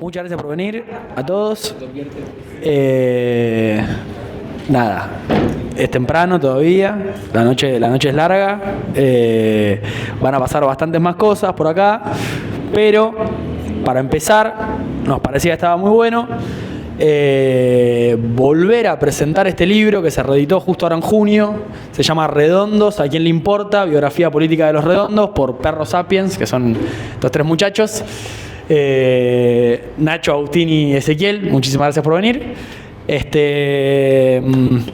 Muchas gracias por venir a todos. Nada, es temprano todavía, la noche es larga, van a pasar bastantes más cosas por acá, pero para empezar nos parecía que estaba muy bueno volver a presentar este libro que se reeditó justo ahora en junio. Se llama Redondos, ¿a quién le importa? Biografía política de los redondos, por Perro Sapiens, que son estos tres muchachos. Nacho, Agustín y Ezequiel, muchísimas gracias por venir.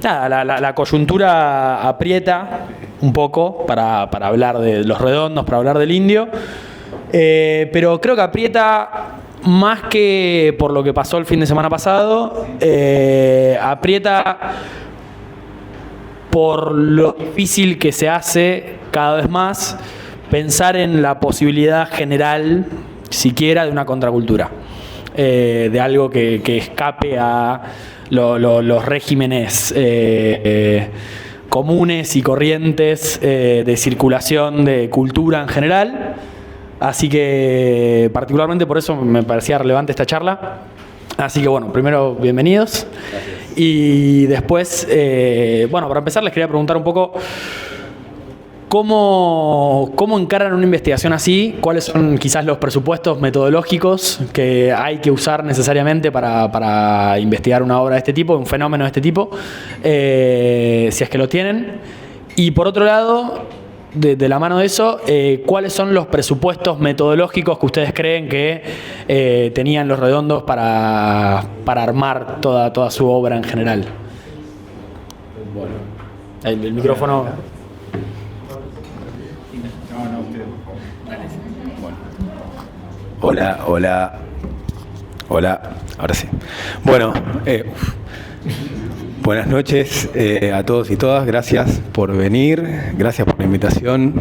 Nada, la coyuntura aprieta un poco para hablar de los redondos, para hablar del indio, pero creo que aprieta más que por lo que pasó el fin de semana pasado, aprieta por lo difícil que se hace cada vez más pensar en la posibilidad general siquiera de una contracultura, de algo que escape a los regímenes comunes y corrientes de circulación de cultura en general. Así que particularmente por eso me parecía relevante esta charla. Así que bueno, primero bienvenidos. Gracias. Y después, bueno, para empezar les quería preguntar un poco ¿Cómo encaran una investigación así? ¿Cuáles son quizás los presupuestos metodológicos que hay que usar necesariamente para investigar una obra de este tipo, un fenómeno de este tipo, si es que lo tienen? Y por otro lado, de la mano de eso, ¿cuáles son los presupuestos metodológicos que ustedes creen que tenían los redondos para armar toda su obra en general? Bueno, el micrófono... Hola, ahora sí. Bueno, buenas noches a todos y todas, gracias por venir, gracias por la invitación.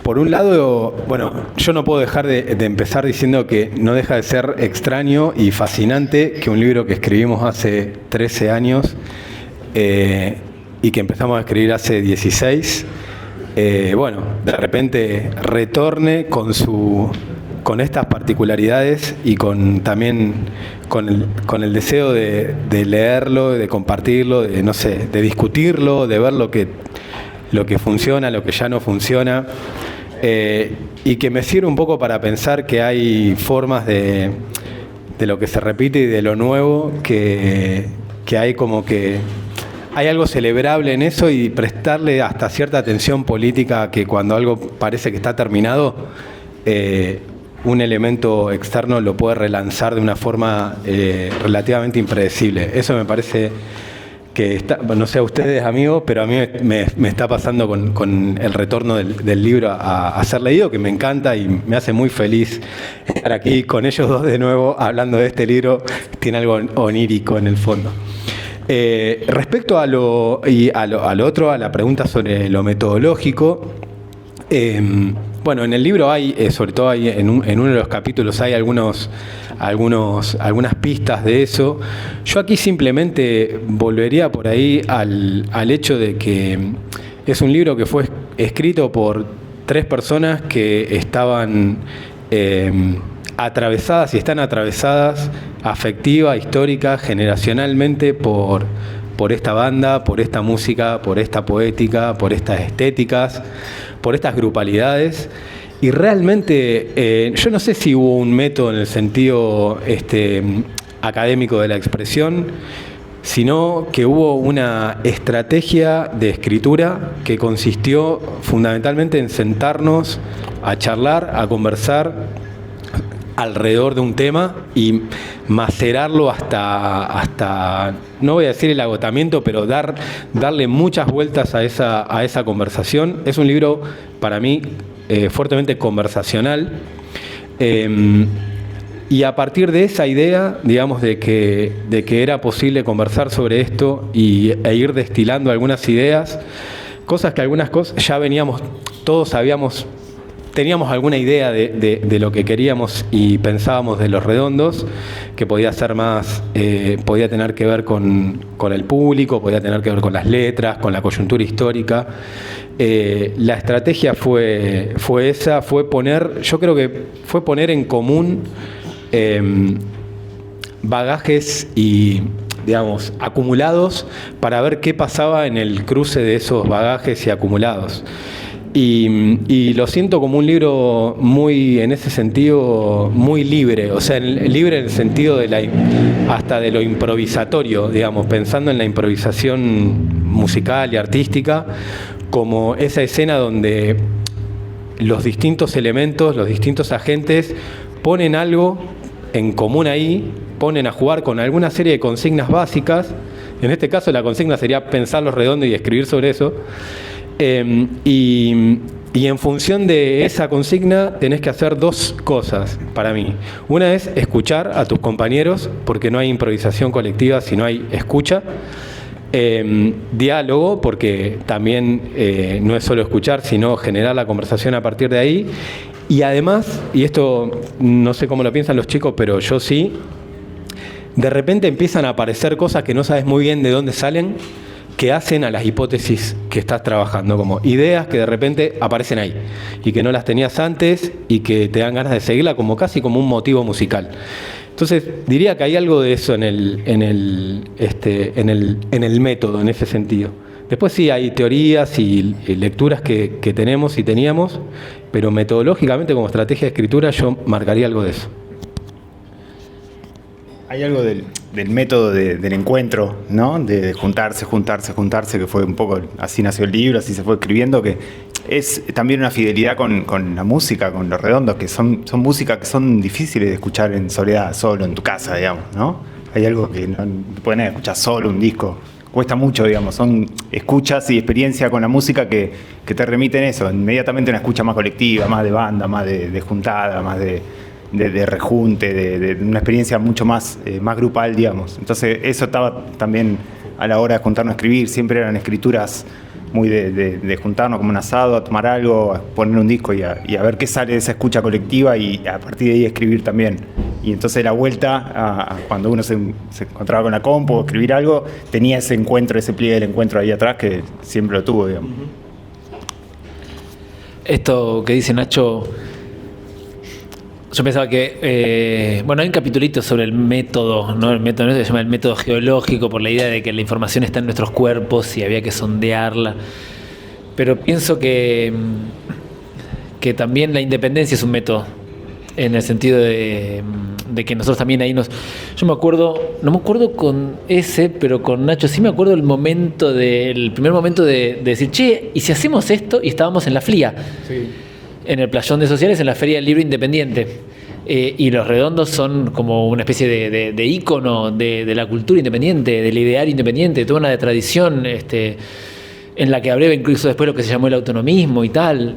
Por un lado, bueno, yo no puedo dejar de empezar diciendo que no deja de ser extraño y fascinante que un libro que escribimos hace 13 años y que empezamos a escribir hace 16, bueno, de repente retorne con estas particularidades y también con el deseo de leerlo, de compartirlo, de, no sé, de discutirlo, de ver lo que funciona, lo que ya no funciona, y que me sirve un poco para pensar que hay formas de lo que se repite y de lo nuevo, que hay como que hay algo celebrable en eso, y prestarle hasta cierta atención política, que cuando algo parece que está terminado, un elemento externo lo puede relanzar de una forma relativamente impredecible. Eso me parece que está, no sé a ustedes, amigos, pero a mí me está pasando con el retorno del libro a ser leído, que me encanta y me hace muy feliz estar aquí con ellos dos de nuevo hablando de este libro. Tiene algo onírico en el fondo. Respecto a lo otro, a la pregunta sobre lo metodológico, bueno, en el libro hay, sobre todo hay en uno de los capítulos hay algunas pistas de eso. Yo aquí simplemente volvería por ahí al hecho de que es un libro que fue escrito por 3 personas que estaban atravesadas y están atravesadas afectiva, histórica, generacionalmente por esta banda, por esta música, por esta poética, por estas estéticas, por estas grupalidades. Y realmente yo no sé si hubo un método en el sentido académico de la expresión, sino que hubo una estrategia de escritura que consistió fundamentalmente en sentarnos a charlar, a conversar alrededor de un tema y macerarlo hasta no voy a decir el agotamiento, pero darle muchas vueltas a esa conversación. Es un libro para mí fuertemente conversacional, y a partir de esa idea, digamos, de que era posible conversar sobre esto e ir destilando algunas ideas, cosas que algunas cosas ya veníamos, todos habíamos teníamos alguna idea de lo que queríamos y pensábamos de Los Redondos, que podía ser más, podía tener que ver con el público, podía tener que ver con las letras, con la coyuntura histórica. La estrategia fue esa, yo creo que fue poner en común bagajes y, digamos, acumulados para ver qué pasaba en el cruce de esos bagajes y acumulados. Y lo siento como un libro muy, en ese sentido, muy libre, o sea, libre en el sentido de hasta de lo improvisatorio, digamos, pensando en la improvisación musical y artística, como esa escena donde los distintos elementos, los distintos agentes ponen algo en común ahí, ponen a jugar con alguna serie de consignas básicas. En este caso la consigna sería pensar Los Redondos y escribir sobre eso. Y en función de esa consigna tenés que hacer dos cosas para mí. Una es escuchar a tus compañeros, porque no hay improvisación colectiva si no hay escucha. Diálogo, porque también no es solo escuchar, sino generar la conversación a partir de ahí. Y además, y esto no sé cómo lo piensan los chicos, pero yo sí, de repente empiezan a aparecer cosas que no sabes muy bien de dónde salen, que hacen a las hipótesis que estás trabajando, como ideas que de repente aparecen ahí y que no las tenías antes y que te dan ganas de seguirla, como casi como un motivo musical. Entonces diría que hay algo de eso en el método, en ese sentido. Después sí hay teorías y lecturas que tenemos y teníamos, pero metodológicamente como estrategia de escritura yo marcaría algo de eso. Hay algo del método del encuentro, ¿no? De juntarse, que fue un poco, así nació el libro, así se fue escribiendo, que es también una fidelidad con la música, con Los Redondos, que son músicas que son difíciles de escuchar en soledad, solo en tu casa, digamos, ¿no? Hay algo que no pueden escuchar solo un disco, cuesta mucho, digamos, son escuchas y experiencia con la música que te remiten eso, inmediatamente una escucha más colectiva, más de banda, más de juntada, más de rejunte, de una experiencia mucho más grupal, digamos. Entonces eso estaba también a la hora de juntarnos a escribir, siempre eran escrituras muy de juntarnos como un asado, a tomar algo, a poner un disco y a ver qué sale de esa escucha colectiva y a partir de ahí escribir también. Y entonces la vuelta, cuando uno se encontraba con la compu o escribir algo, tenía ese encuentro, ese pliegue del encuentro ahí atrás que siempre lo tuvo, digamos. Esto que dice Nacho, yo pensaba que, hay un capitulito sobre el método, ¿no? El método se llama el método geológico, por la idea de que la información está en nuestros cuerpos y había que sondearla. Pero pienso que que también la independencia es un método, en el sentido de que nosotros también ahí yo me acuerdo, no me acuerdo con ese, pero con Nacho sí me acuerdo el primer momento de decir, che, ¿y si hacemos esto? Y estábamos en la FLIA, sí, en el playón de Sociales, en la Feria del Libro Independiente. Y Los Redondos son como una especie de ícono de la cultura independiente, del ideario independiente, toda una tradición en la que abreva incluso después lo que se llamó el autonomismo y tal.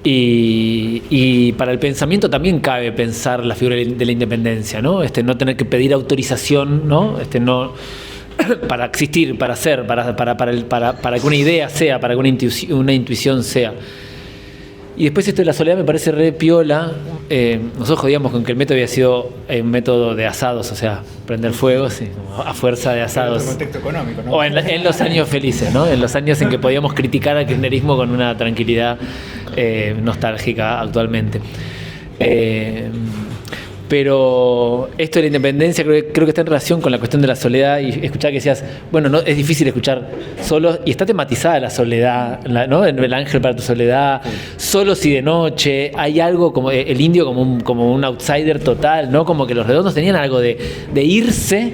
Y para el pensamiento también cabe pensar la figura de la independencia, ¿no? No tener que pedir autorización, ¿no? Para existir, para ser, para que una idea sea, para que una intuición sea. Y después esto de la soledad me parece re piola. Nosotros jodíamos con que el método había sido un método de asados, o sea, prender fuego, sí, a fuerza de asados. En otro contexto económico, ¿no? O en los años felices, ¿no? En los años en que podíamos criticar al kirchnerismo con una tranquilidad nostálgica actualmente. Pero esto de la independencia creo que está en relación con la cuestión de la soledad, y escuchaba que decías, bueno, no es difícil escuchar solos, y está tematizada la soledad, ¿no? En El ángel para tu soledad, solos y de noche, hay algo como el indio como un outsider total, ¿no? Como que Los Redondos tenían algo de irse,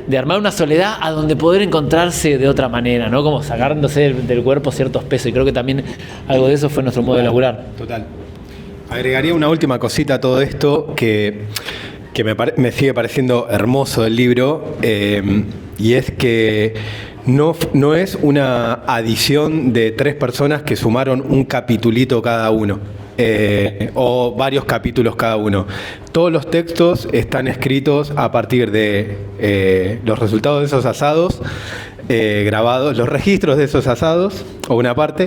de armar una soledad a donde poder encontrarse de otra manera, ¿no? Como sacándose del cuerpo ciertos pesos, y creo que también algo de eso fue nuestro modo de laburar. Total. Agregaría una última cosita a todo esto que me sigue pareciendo hermoso del libro, y es que no es una adición de 3 personas que sumaron un capitulito cada uno. o varios capítulos cada uno. Todos los textos están escritos a partir de los resultados de esos asados, grabados, los registros de esos asados, o una parte,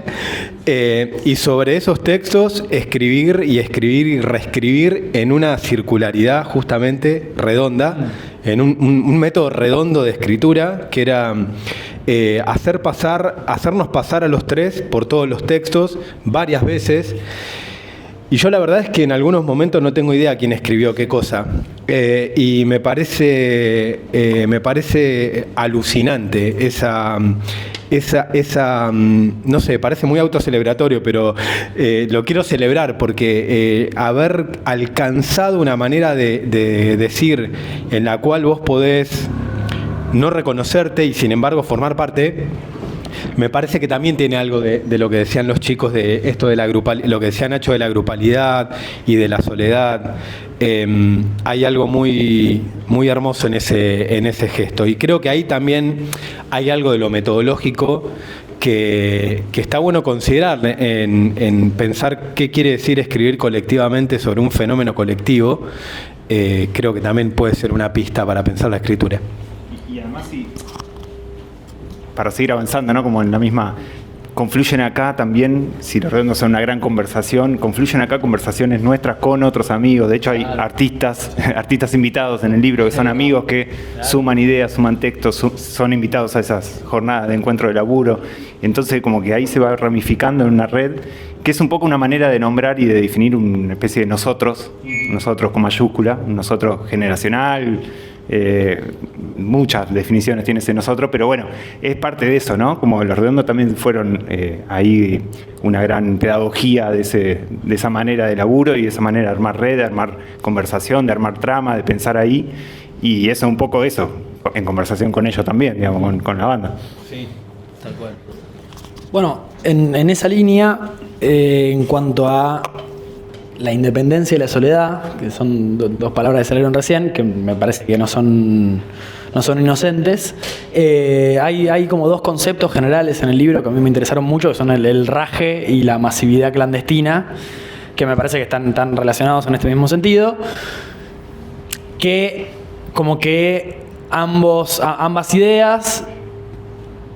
y sobre esos textos escribir y reescribir en una circularidad justamente redonda, en un método redondo de escritura, que era hacernos pasar a los tres por todos los textos varias veces. Y yo la verdad es que en algunos momentos no tengo idea quién escribió qué cosa. Y me parece alucinante esa, no sé, parece muy autocelebratorio, pero lo quiero celebrar porque haber alcanzado una manera de decir en la cual vos podés no reconocerte y sin embargo formar parte, me parece que también tiene algo de lo que decían los chicos de esto de lo que decía Nacho de la grupalidad y de la soledad. Hay algo muy, muy hermoso en ese gesto. Y creo que ahí también hay algo de lo metodológico que está bueno considerar en pensar qué quiere decir escribir colectivamente sobre un fenómeno colectivo. Creo que también puede ser una pista para pensar la escritura. Y además, sí, para seguir avanzando, ¿no? Como en la misma, confluyen acá también, si los redondos son una gran conversación, confluyen acá conversaciones nuestras con otros amigos. De hecho, hay artistas invitados en el libro que son amigos que suman ideas, suman textos, son invitados a esas jornadas de encuentro de laburo. Entonces, como que ahí se va ramificando en una red, que es un poco una manera de nombrar y de definir una especie de nosotros con mayúscula, un nosotros generacional. Muchas definiciones tiene ese nosotros, pero bueno, es parte de eso, ¿no? Como los redondos también fueron ahí una gran pedagogía de esa manera de laburo y de esa manera de armar red, de armar conversación, de armar trama, de pensar ahí, y eso un poco eso, en conversación con ellos también, digamos, con la banda. Sí, tal cual. Bueno, en esa línea, en cuanto a la independencia y la soledad, que son dos palabras que salieron recién, que me parece que no son inocentes, hay como dos conceptos generales en el libro que a mí me interesaron mucho, que son el raje y la masividad clandestina, que me parece que están relacionados en este mismo sentido, que como que ambas ideas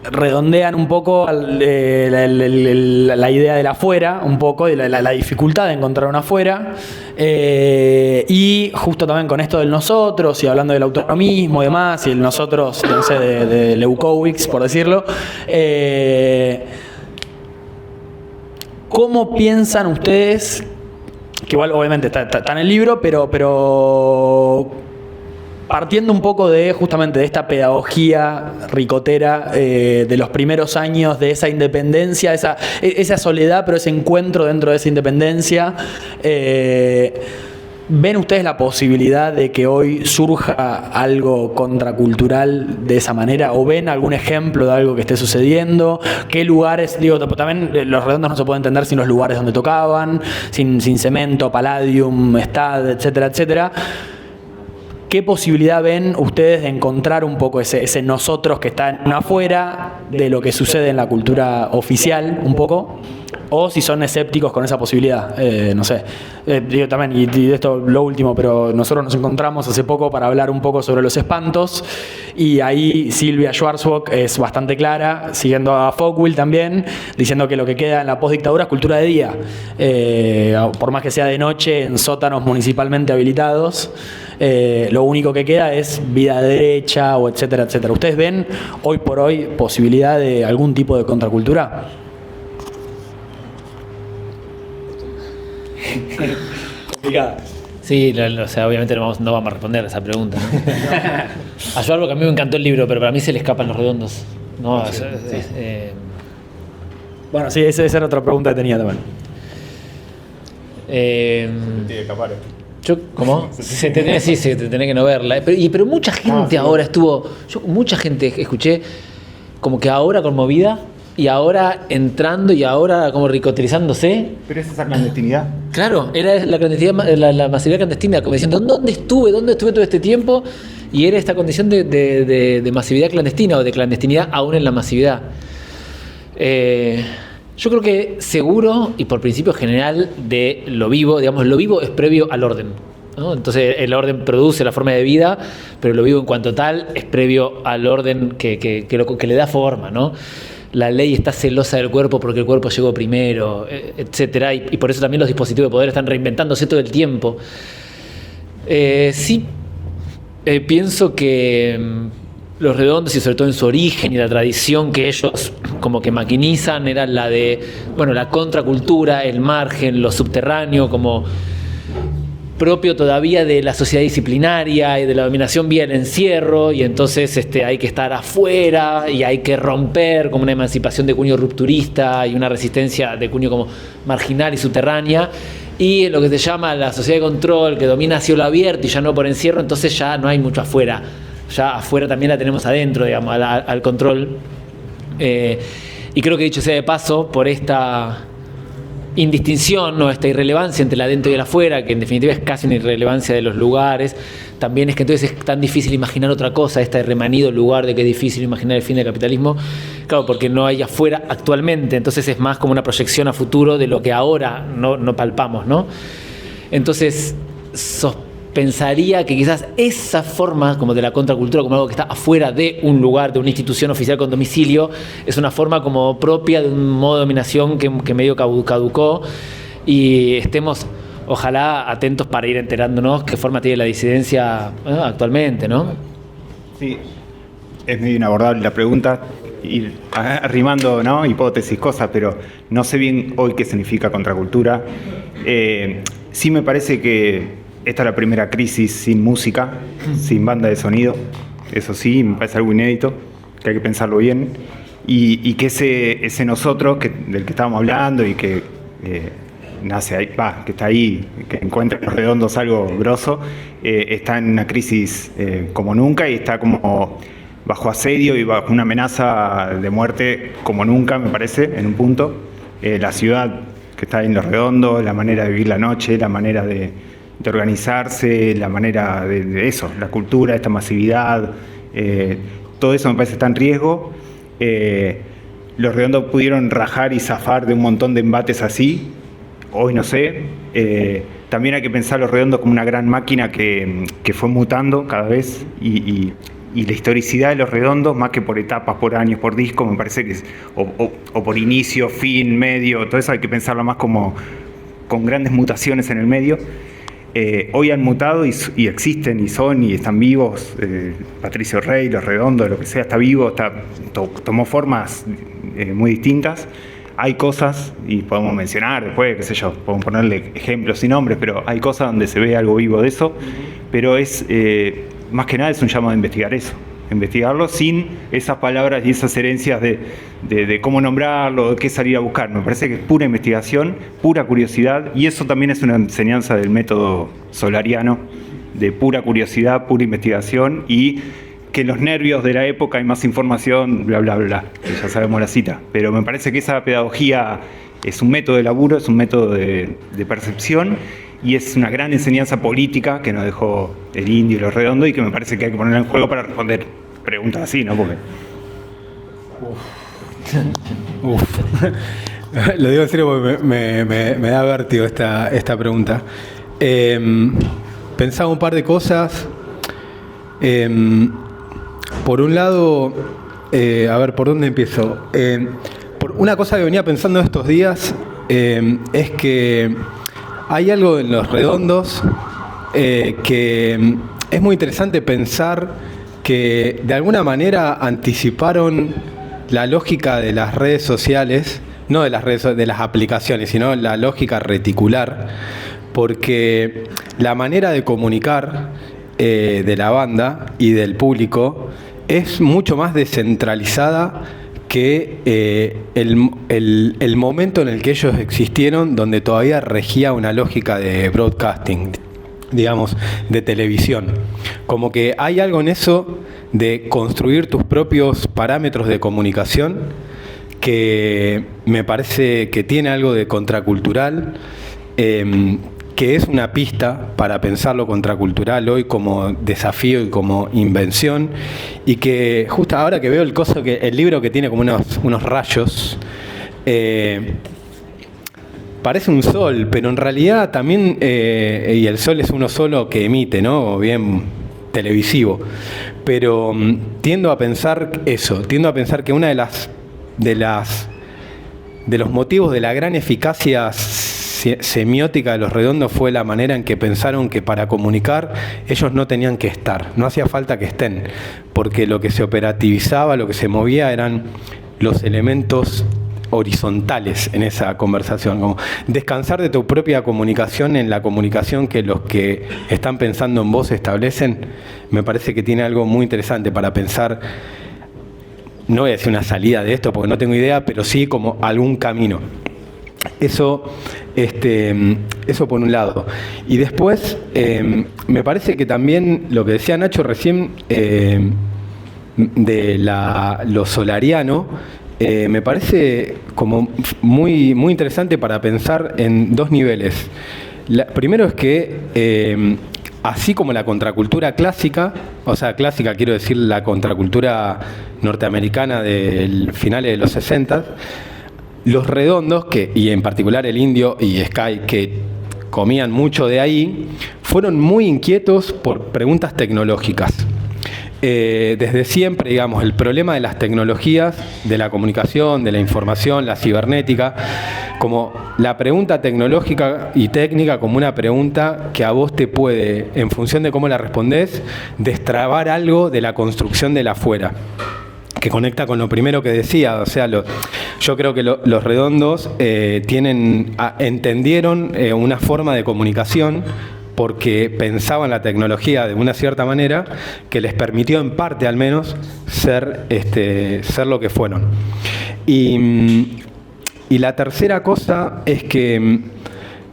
redondean un poco la idea del afuera, un poco de la dificultad de encontrar un afuera, y justo también con esto del nosotros y hablando del autonomismo y demás, y el nosotros, no sé, de Leukowicz, por decirlo. ¿Cómo piensan ustedes, que igual obviamente está en el libro, pero partiendo un poco de justamente de esta pedagogía ricotera de los primeros años, de esa independencia, esa soledad, pero ese encuentro dentro de esa independencia, ¿ven ustedes la posibilidad de que hoy surja algo contracultural de esa manera? ¿O ven algún ejemplo de algo que esté sucediendo? ¿Qué lugares? Digo, también los redondos no se pueden entender sin los lugares donde tocaban, sin Cemento, Palladium, Stad, etcétera, etcétera. ¿Qué posibilidad ven ustedes de encontrar un poco ese nosotros que está afuera de lo que sucede en la cultura oficial, un poco? O si son escépticos con esa posibilidad, no sé. Digo también, y esto lo último, pero nosotros nos encontramos hace poco para hablar un poco sobre los espantos, y ahí Silvia Schwarzbach es bastante clara, siguiendo a Folkwill también, diciendo que lo que queda en la postdictadura es cultura de día, por más que sea de noche, en sótanos municipalmente habilitados. Lo único que queda es vida derecha, o etcétera, etcétera. ¿Ustedes ven hoy por hoy posibilidad de algún tipo de contracultura? Complicada. Sí, o sea, obviamente no vamos a responder a esa pregunta, ¿no? A Schwarzbach, a mí me encantó el libro, pero para mí se le escapan los redondos. No, sí. Bueno, sí, esa era otra pregunta que tenía también. ¿Cómo? Se te tenés que no verla. Pero mucha gente ahora estuvo. Mucha gente escuché como que ahora conmovida y ahora entrando y ahora como ricotilizándose. Pero es esa clandestinidad. Claro, era la clandestinidad, la masividad clandestina, como diciendo, ¿dónde estuve todo este tiempo? Y era esta condición de masividad clandestina o de clandestinidad aún en la masividad. Yo creo que seguro y por principio general de lo vivo, digamos, lo vivo es previo al orden, ¿no? Entonces el orden produce la forma de vida, pero lo vivo en cuanto tal es previo al orden que le da forma, ¿no? La ley está celosa del cuerpo porque el cuerpo llegó primero, etcétera, y por eso también los dispositivos de poder están reinventándose todo el tiempo. Pienso que Los Redondos, y sobre todo en su origen y la tradición que ellos como que maquinizan, era la de, bueno, la contracultura, el margen, lo subterráneo, como propio todavía de la sociedad disciplinaria y de la dominación vía el encierro, y entonces hay que estar afuera y hay que romper, como una emancipación de cuño rupturista y una resistencia de cuño como marginal y subterránea. Y lo que se llama la sociedad de control, que domina a cielo abierto y ya no por encierro, entonces ya no hay mucho afuera. Ya afuera también la tenemos adentro, digamos, al control. Y creo que, dicho sea de paso, por esta indistinción, ¿no? Esta irrelevancia entre el adentro y el afuera, que en definitiva es casi una irrelevancia de los lugares, también es que entonces es tan difícil imaginar otra cosa, este remanido lugar de que es difícil imaginar el fin del capitalismo, claro, porque no hay afuera actualmente, entonces es más como una proyección a futuro de lo que ahora no palpamos, ¿no? Entonces, pensaría que quizás esa forma como de la contracultura, como algo que está afuera de un lugar, de una institución oficial con domicilio, es una forma como propia de un modo de dominación que medio caducó, y estemos ojalá atentos para ir enterándonos qué forma tiene la disidencia actualmente, ¿no? Sí, es medio inabordable la pregunta, ir arrimando, ¿no?, hipótesis, cosas, pero no sé bien hoy qué significa contracultura. Sí me parece que esta es la primera crisis sin música, sin banda de sonido. Eso sí, me parece algo inédito, que hay que pensarlo bien. Y que ese nosotros del que estábamos hablando y que nace ahí, que está ahí, que encuentra en Los Redondos algo grosso, está en una crisis como nunca, y está como bajo asedio y bajo una amenaza de muerte como nunca, me parece, en un punto. La ciudad que está en Los Redondos, la manera de vivir la noche, la manera de organizarse, la manera de eso, la cultura, esta masividad, todo eso me parece está en riesgo. Los Redondos pudieron rajar y zafar de un montón de embates así, hoy no sé. También hay que pensar Los Redondos como una gran máquina que fue mutando cada vez, y la historicidad de Los Redondos, más que por etapas, por años, por disco, me parece que es, o por inicio, fin, medio, todo eso hay que pensarlo más como con grandes mutaciones en el medio. Hoy han mutado y existen y son y están vivos. Patricio Rey, Los Redondos, lo que sea, está vivo, tomó formas muy distintas. Hay cosas, y podemos mencionar después, qué sé yo, podemos ponerle ejemplos sin nombres, pero hay cosas donde se ve algo vivo de eso, pero es, más que nada es un llamado a investigar eso, investigarlo sin esas palabras y esas herencias de cómo nombrarlo, de qué salir a buscar. Me parece que es pura investigación, pura curiosidad, y eso también es una enseñanza del método solariano, de pura curiosidad, pura investigación, y que en los nervios de la época hay más información, bla, bla, bla, que ya sabemos la cita. Pero me parece que esa pedagogía es un método de laburo, es un método de percepción, y es una gran enseñanza política que nos dejó el Indio y Los Redondos, y que me parece que hay que ponerla en juego para responder preguntas así, ¿no? Porque... Lo digo en serio porque me da vértigo esta pregunta. Pensaba un par de cosas. Por un lado, a ver, ¿por dónde empiezo? Una cosa que venía pensando estos días es que hay algo en Los Redondos que es muy interesante pensar que de alguna manera anticiparon la lógica de las redes sociales, no de las redes, de las aplicaciones, sino la lógica reticular, porque la manera de comunicar de la banda y del público es mucho más descentralizada que el momento en el que ellos existieron, donde todavía regía una lógica de broadcasting, digamos, de televisión. Como que hay algo en eso de construir tus propios parámetros de comunicación que me parece que tiene algo de contracultural, que es una pista para pensar lo contracultural hoy como desafío y como invención, y que justo ahora que veo el libro que tiene como unos rayos, parece un sol, pero en realidad también, y el sol es uno solo que emite, ¿no? Bien televisivo. Pero tiendo a pensar que una de los motivos de la gran eficacia semiótica de Los Redondos fue la manera en que pensaron que para comunicar ellos no tenían que estar, no hacía falta que estén, porque lo que se operativizaba, lo que se movía eran los elementos horizontales en esa conversación, como descansar de tu propia comunicación en la comunicación que los que están pensando en vos establecen. Me parece que tiene algo muy interesante para pensar. No voy a decir una salida de esto porque no tengo idea, pero sí como algún camino. Eso por un lado. Y después, me parece que también lo que decía Nacho recién de lo solariano, me parece como muy, muy interesante para pensar en dos niveles. Primero es que así como la contracultura clásica, o sea, clásica quiero decir la contracultura norteamericana del finales de los 60, los redondos, y en particular el Indio y Sky, que comían mucho de ahí, fueron muy inquietos por preguntas tecnológicas. Desde siempre, digamos, el problema de las tecnologías, de la comunicación, de la información, la cibernética, como la pregunta tecnológica y técnica como una pregunta que a vos te puede, en función de cómo la respondés, destrabar algo de la construcción del afuera, que conecta con lo primero que decía. O sea, yo creo que los redondos entendieron una forma de comunicación porque pensaban la tecnología de una cierta manera que les permitió, en parte al menos, ser lo que fueron. Y la tercera cosa es que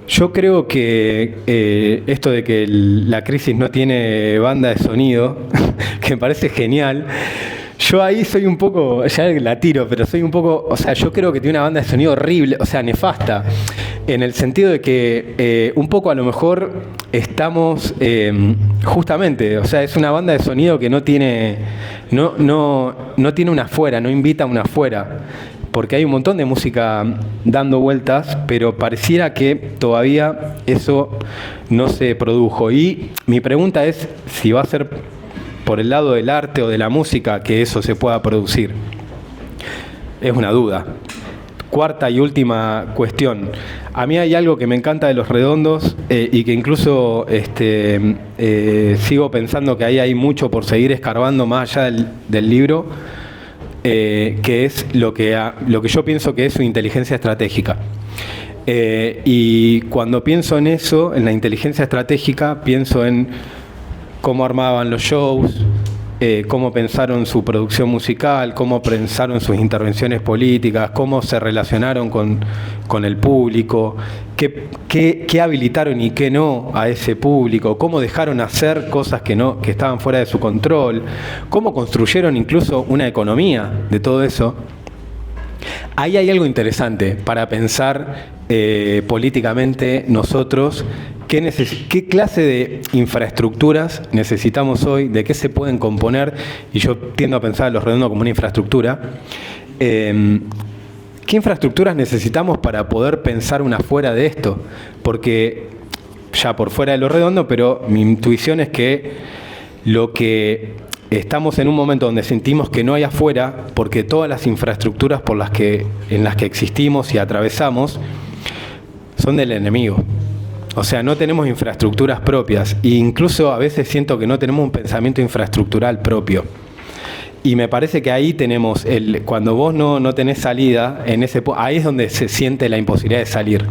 yo creo que esto de que la crisis no tiene banda de sonido, que me parece genial. Yo ahí soy un poco, ya la tiro, pero soy un poco, o sea, yo creo que tiene una banda de sonido horrible, o sea, nefasta, en el sentido de que un poco a lo mejor estamos, justamente, o sea, es una banda de sonido que no tiene una afuera, no invita a una afuera, porque hay un montón de música dando vueltas, pero pareciera que todavía eso no se produjo. Y mi pregunta es si va a ser por el lado del arte o de la música que eso se pueda producir. Es una duda. Cuarta y última cuestión. A mí hay algo que me encanta de Los Redondos y que incluso sigo pensando que ahí hay mucho por seguir escarbando más allá del libro, que es lo que yo pienso que es su inteligencia estratégica. Y cuando pienso en eso, en la inteligencia estratégica, pienso en cómo armaban los shows, cómo pensaron su producción musical, cómo pensaron sus intervenciones políticas, cómo se relacionaron con el público, qué habilitaron y qué no a ese público, cómo dejaron hacer cosas que estaban fuera de su control, cómo construyeron incluso una economía de todo eso. Ahí hay algo interesante para pensar políticamente nosotros. ¿Qué clase de infraestructuras necesitamos hoy? ¿De qué se pueden componer? Y yo tiendo a pensar a Los Redondos como una infraestructura. ¿Qué infraestructuras necesitamos para poder pensar una fuera de esto? Porque ya por fuera de Los Redondos, pero mi intuición es que estamos en un momento donde sentimos que no hay afuera, porque todas las infraestructuras en las que existimos y atravesamos son del enemigo. O sea, no tenemos infraestructuras propias e incluso a veces siento que no tenemos un pensamiento infraestructural propio. Y me parece que ahí tenemos, cuando vos no tenés salida, ahí es donde se siente la imposibilidad de salir.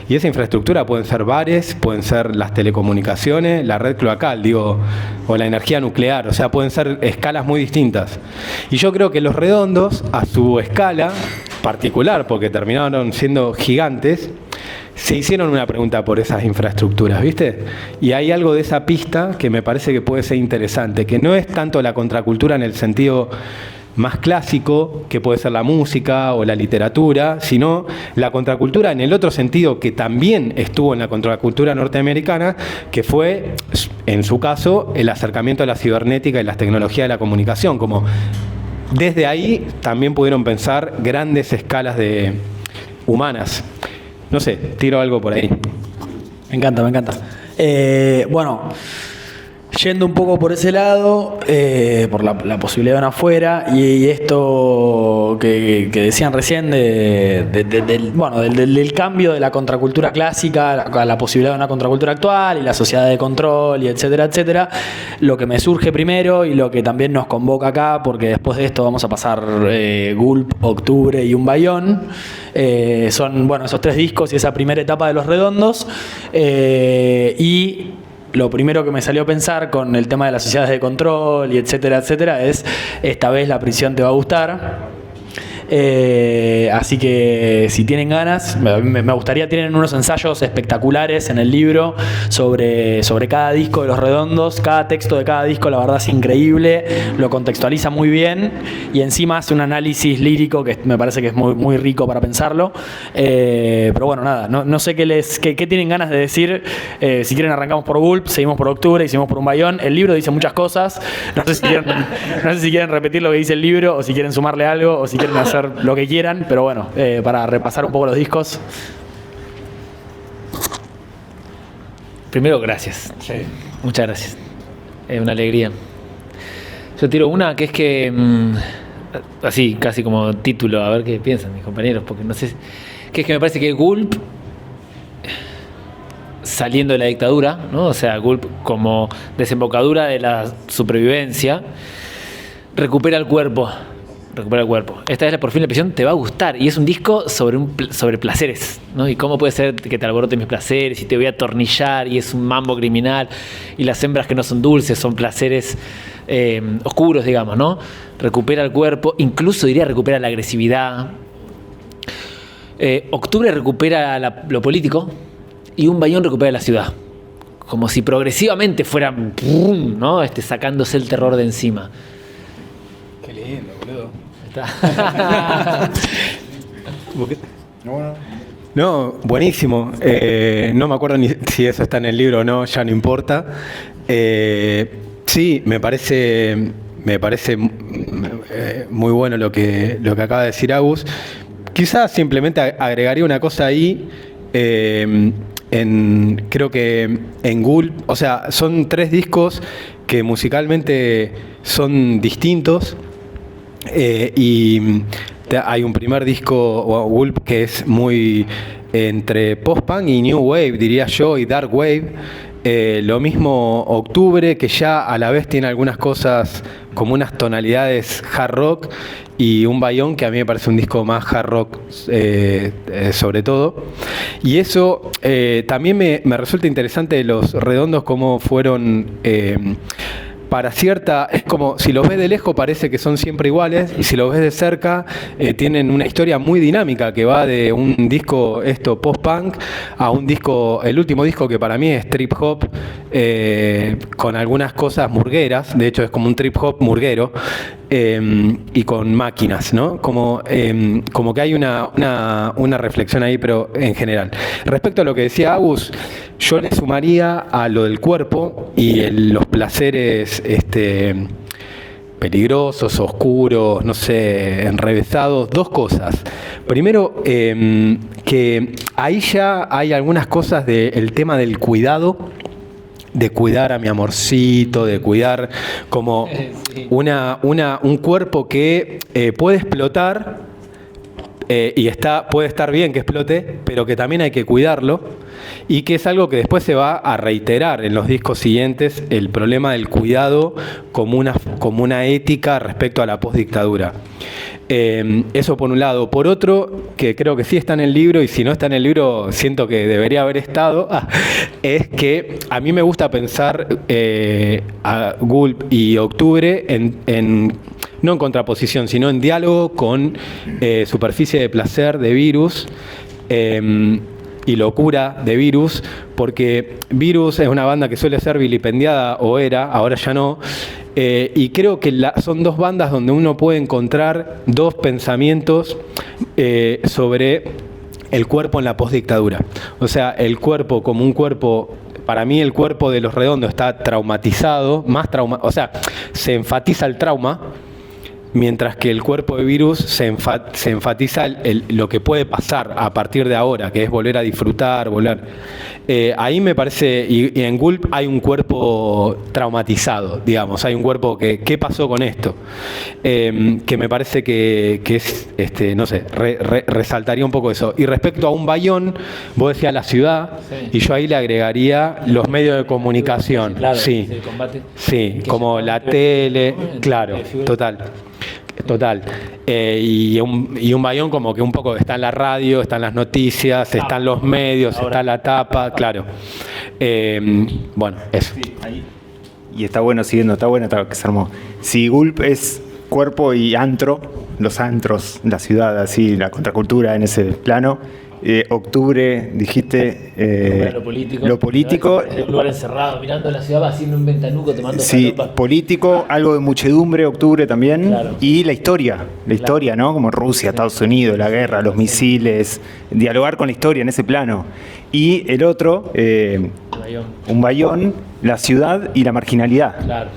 Y esa infraestructura pueden ser bares, pueden ser las telecomunicaciones, la red cloacal, o la energía nuclear, o sea, pueden ser escalas muy distintas. Y yo creo que Los Redondos, a su escala particular, porque terminaron siendo gigantes, se hicieron una pregunta por esas infraestructuras, ¿viste? Y hay algo de esa pista que me parece que puede ser interesante, que no es tanto la contracultura en el sentido más clásico, que puede ser la música o la literatura, sino la contracultura en el otro sentido que también estuvo en la contracultura norteamericana, que fue, en su caso, el acercamiento a la cibernética y las tecnologías de la comunicación, como desde ahí también pudieron pensar grandes escalas de humanas. No sé, tiro algo por ahí. Me encanta, me encanta. Bueno, yendo un poco por ese lado, por la posibilidad de una afuera, y esto que decían recién del cambio de la contracultura clásica a la posibilidad de una contracultura actual y la sociedad de control y etcétera, etcétera, lo que me surge primero y lo que también nos convoca acá, porque después de esto vamos a pasar Gulp, Octubre y Un Bayón, son esos 3 discos y esa primera etapa de Los Redondos, y lo primero que me salió a pensar con el tema de las sociedades de control y etcétera, etcétera, es esta vez La Prisión te va a gustar. Así que si tienen ganas, me gustaría, tienen unos ensayos espectaculares en el libro sobre cada disco de Los Redondos. Cada texto de cada disco, la verdad, es increíble, lo contextualiza muy bien y encima hace un análisis lírico que me parece que es muy, muy rico para pensarlo. Pero bueno, nada, no sé qué tienen ganas de decir. Si quieren arrancamos por Gulp, seguimos por Octubre y seguimos por Un Bayón. El libro dice muchas cosas, no sé si quieren repetir lo que dice el libro o si quieren sumarle algo o si quieren hacer lo que quieran, pero bueno, para repasar un poco los discos. Primero, gracias. Sí. Muchas gracias. Es una alegría. Yo tiro una que es que, así, casi como título, a ver qué piensan mis compañeros, porque no sé, que es que me parece que Gulp, saliendo de la dictadura, ¿no? O sea, Gulp como desembocadura de la supervivencia, recupera el cuerpo. Esta vez por fin La Prisión te va a gustar y es un disco sobre placeres, ¿no? Y cómo puede ser que te alboroten mis placeres y te voy a atornillar y es un mambo criminal y las hembras que no son dulces son placeres oscuros, digamos, ¿no? Recupera el cuerpo, incluso diría recupera la agresividad. Octubre recupera lo político y Un Bayón recupera la ciudad, como si progresivamente fuera, ¿no? Sacándose el terror de encima. Qué lindo, boludo. No, buenísimo. No me acuerdo ni si eso está en el libro o no, ya no importa. Sí, me parece muy bueno lo que acaba de decir Agus. Quizás simplemente agregaría una cosa ahí. Creo que en Gulp, o sea, son 3 discos que musicalmente son distintos. Y hay un primer disco, Gulp, que es muy entre post-punk y new wave, diría yo, y dark wave. Lo mismo Octubre, que ya a la vez tiene algunas cosas como unas tonalidades hard rock, y Un Bayón, que a mí me parece un disco más hard rock sobre todo. Y eso también me resulta interesante de Los Redondos, cómo fueron... es como, si los ves de lejos parece que son siempre iguales, y si los ves de cerca tienen una historia muy dinámica que va de un disco post-punk a un disco, el último disco que para mí es trip hop, con algunas cosas murgueras, de hecho es como un trip hop murguero, y con máquinas, ¿no? Como que hay una reflexión ahí, pero en general. Respecto a lo que decía Agus, yo le sumaría a lo del cuerpo y los placeres peligrosos, oscuros, no sé, enrevesados, 2 cosas. Primero, que ahí ya hay algunas cosas del tema del cuidado, de cuidar a mi amorcito, de cuidar como un cuerpo que puede explotar y puede estar bien que explote, pero que también hay que cuidarlo, y que es algo que después se va a reiterar en los discos siguientes, el problema del cuidado como una ética respecto a la postdictadura. Eso por un lado. Por otro, que creo que sí está en el libro, y si no está en el libro siento que debería haber estado, es que a mí me gusta pensar a Gulp y Octubre no en contraposición, sino en diálogo con Superficie de Placer de Virus y Locura de Virus, porque Virus es una banda que suele ser vilipendiada, o era, ahora ya no, y creo que son 2 bandas donde uno puede encontrar 2 pensamientos sobre el cuerpo en la postdictadura. O sea, el cuerpo como un cuerpo... Para mí el cuerpo de Los Redondos está traumatizado, o sea, se enfatiza el trauma, mientras que el cuerpo de virus se enfatiza lo que puede pasar a partir de ahora, que es volver a disfrutar, ahí me parece, y en Gulp hay un cuerpo traumatizado, digamos, hay un cuerpo que ¿qué pasó con esto? Que me parece que es, no sé, resaltaría un poco eso. Y respecto a un Bayón, vos decías la ciudad, y yo ahí le agregaría los medios de comunicación, claro, sí, el combate. sí, como la tele, claro, total. Y un Bayón como que un poco está en la radio, están las noticias, están los medios, está la tapa, claro. Bueno, eso. Sí, ahí. Y está bueno siguiendo, está bueno que se armó. Si Gulp es cuerpo y antro, los antros, la ciudad, así, la contracultura en ese plano. Octubre, dijiste. Lo político. Un lugar encerrado, mirando la ciudad, haciendo un ventanuco, tomando sí, falopa. Político, algo de muchedumbre, octubre también. Claro. Y la historia, ¿no? Como Rusia, Estados Unidos, la guerra, los misiles. Dialogar con la historia en ese plano. Y el otro, un Bayón, la ciudad y la marginalidad. Claro.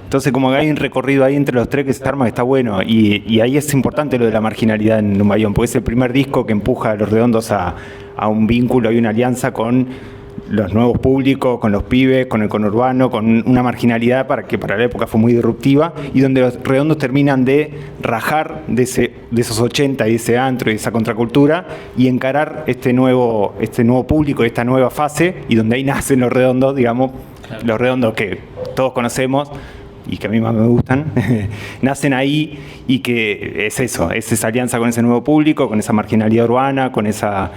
Entonces, como que hay un recorrido ahí entre los tres que se arma, que está bueno. Y ahí es importante lo de la marginalidad en un Bayón, porque es el primer disco que empuja a Los Redondos a un vínculo y una alianza con los nuevos públicos, con los pibes, con el conurbano, con una marginalidad que para la época fue muy disruptiva, y donde Los Redondos terminan de rajar de esos 80 y ese antro y esa contracultura y encarar este nuevo público, esta nueva fase, y donde ahí nacen Los Redondos, digamos, claro. Los Redondos que todos conocemos y que a mí más me gustan, nacen ahí, y que es eso, es esa alianza con ese nuevo público, con esa marginalidad urbana, con esa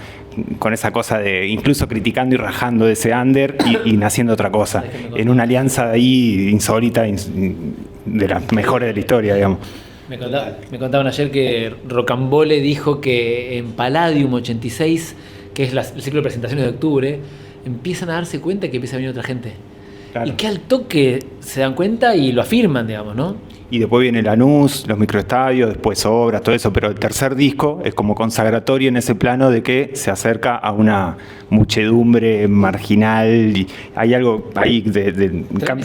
cosa de incluso criticando y rajando de ese under y naciendo otra cosa, en una alianza ahí insólita, de las mejores de la historia, digamos. Me contaban ayer que Rocambole dijo que en Palladium 86, que es el ciclo de presentaciones de octubre, empiezan a darse cuenta que empieza a venir otra gente. Claro. Y que al toque se dan cuenta y lo afirman, digamos, ¿no? Y después viene Lanús, los microestadios, después obras, todo eso, pero el tercer disco es como consagratorio en ese plano de que se acerca a una muchedumbre marginal, y hay algo ahí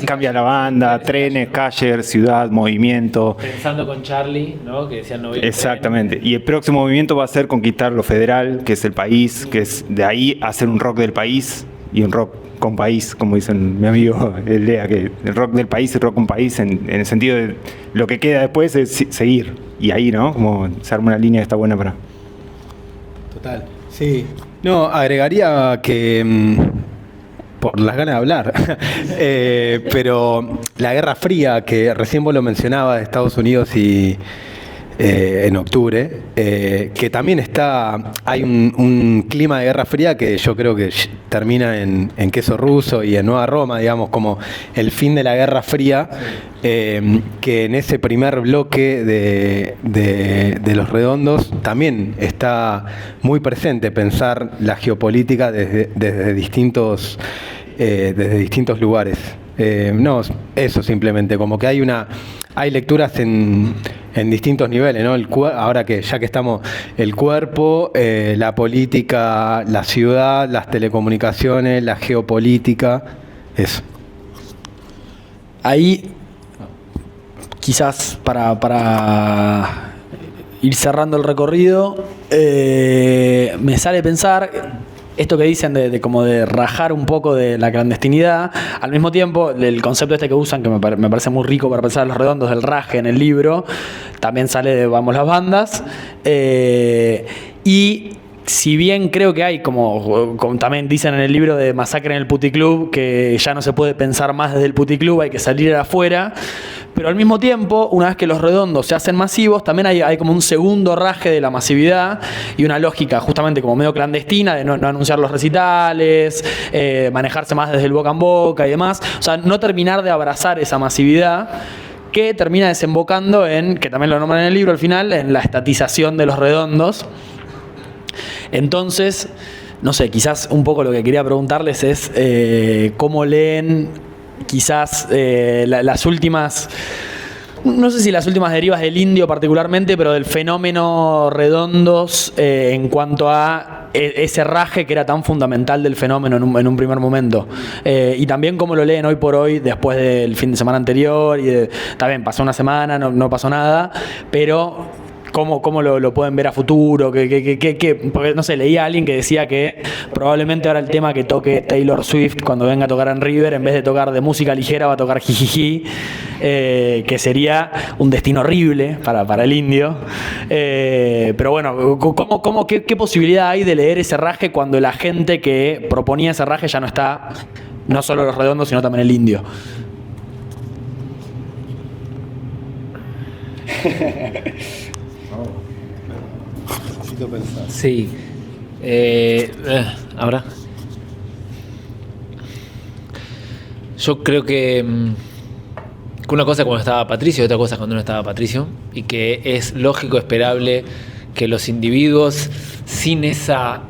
cambia la banda, trenes, calles, ciudad, movimiento. Pensando con Charlie, ¿no? Que decían no. Exactamente, y el próximo movimiento va a ser conquistar lo federal, que es el país, que es de ahí hacer un rock del país y un rock con país, como dicen mi amigo Lea, que el rock del país y rock con país, en el sentido de lo que queda después es seguir. Y ahí, ¿no? Como se arma una línea que está buena para... Total, sí. No, agregaría que... por las ganas de hablar, pero la Guerra Fría, que recién vos lo mencionabas, de Estados Unidos y... en octubre, que también hay un clima de Guerra Fría que yo creo que termina en Queso Ruso y en Nueva Roma, digamos, como el fin de la Guerra Fría, que en ese primer bloque de Los Redondos también está muy presente pensar la geopolítica desde distintos lugares. No, eso simplemente, como que hay lecturas en distintos niveles, ¿no? Ahora que ya que estamos, el cuerpo, la política, la ciudad, las telecomunicaciones, la geopolítica, eso. Ahí, quizás para ir cerrando el recorrido, me sale pensar... Esto que dicen de como de rajar un poco de la clandestinidad, al mismo tiempo el concepto que usan, que me parece muy rico para pensar en Los Redondos, del raje en el libro, también sale de Vamos las Bandas, y si bien creo que hay, como también dicen en el libro de Masacre en el Puticlub, que ya no se puede pensar más desde el Puticlub, hay que salir afuera, pero al mismo tiempo, una vez que Los Redondos se hacen masivos, también hay como un segundo raje de la masividad y una lógica justamente como medio clandestina de no anunciar los recitales, manejarse más desde el boca en boca y demás, o sea, no terminar de abrazar esa masividad, que termina desembocando en, que también lo nombran en el libro al final, en la estatización de Los Redondos. Entonces, no sé, quizás un poco lo que quería preguntarles es cómo leen quizás las últimas no sé si las últimas derivas del indio particularmente, pero del fenómeno Redondos en cuanto a ese raje que era tan fundamental del fenómeno en un primer momento. Y también cómo lo leen hoy por hoy después del fin de semana anterior. Está bien, pasó una semana, no pasó nada, pero ¿cómo lo pueden ver a futuro? Porque, no sé, leía a alguien que decía que probablemente ahora el tema que toque Taylor Swift cuando venga a tocar en River, en vez de tocar de música ligera, va a tocar jijiji, que sería un destino horrible para el indio. Pero bueno, ¿qué posibilidad hay de leer ese raje cuando la gente que proponía ese raje ya no está, no solo los Redondos, sino también el indio? Necesito pensar. Sí. Ahora. Yo creo que una cosa cuando estaba Patricio y otra cosa cuando no estaba Patricio, y que es lógico, esperable que los individuos sin esa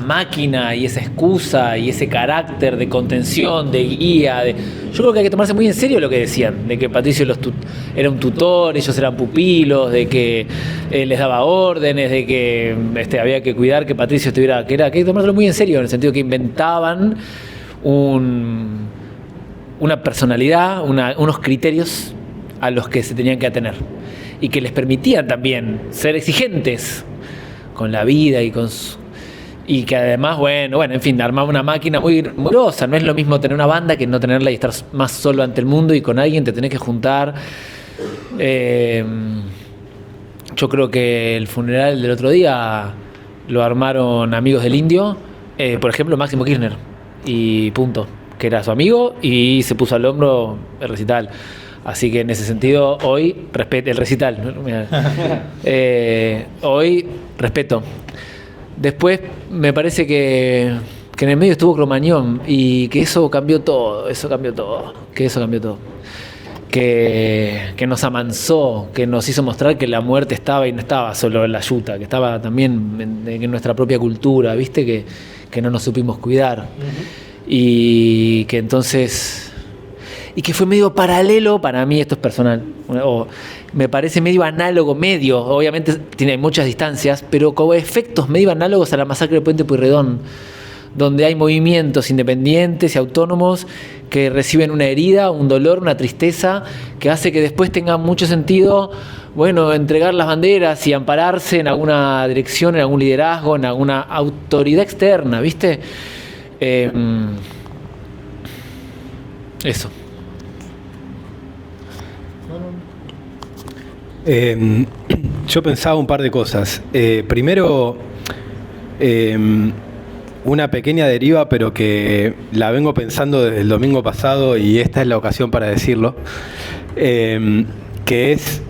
máquina y esa excusa y ese carácter de contención, de guía, yo creo que hay que tomarse muy en serio lo que decían, de que Patricio era un tutor, ellos eran pupilos, de que les daba órdenes, de que había que cuidar que Patricio estuviera, que hay que tomárselo muy en serio, en el sentido que inventaban una personalidad, unos criterios a los que se tenían que atener y que les permitían también ser exigentes con la vida y que además, bueno, en fin, armaba una máquina muy grosa. No es lo mismo tener una banda que no tenerla y estar más solo ante el mundo, y con alguien te tenés que juntar. Yo creo que el funeral del otro día lo armaron amigos del indio, por ejemplo, Máximo Kirchner, y punto, que era su amigo y se puso al hombro el recital. Así que en ese sentido, hoy respeto el recital. Hoy respeto. Después me parece que en el medio estuvo Cromañón y que eso cambió todo. Que nos amansó, que nos hizo mostrar que la muerte estaba y no estaba solo en la yuta, que estaba también en nuestra propia cultura, ¿viste? Que no nos supimos cuidar. Y que entonces... Y que fue medio paralelo, para mí esto es personal, o me parece medio análogo, obviamente tiene muchas distancias, pero como efectos medio análogos a la masacre de Puente Pueyrredón, donde hay movimientos independientes y autónomos que reciben una herida, un dolor, una tristeza, que hace que después tenga mucho sentido, entregar las banderas y ampararse en alguna dirección, en algún liderazgo, en alguna autoridad externa, ¿viste? Eso. Yo pensaba un par de cosas. Primero, una pequeña deriva, pero que la vengo pensando desde el domingo pasado y esta es la ocasión para decirlo, que es,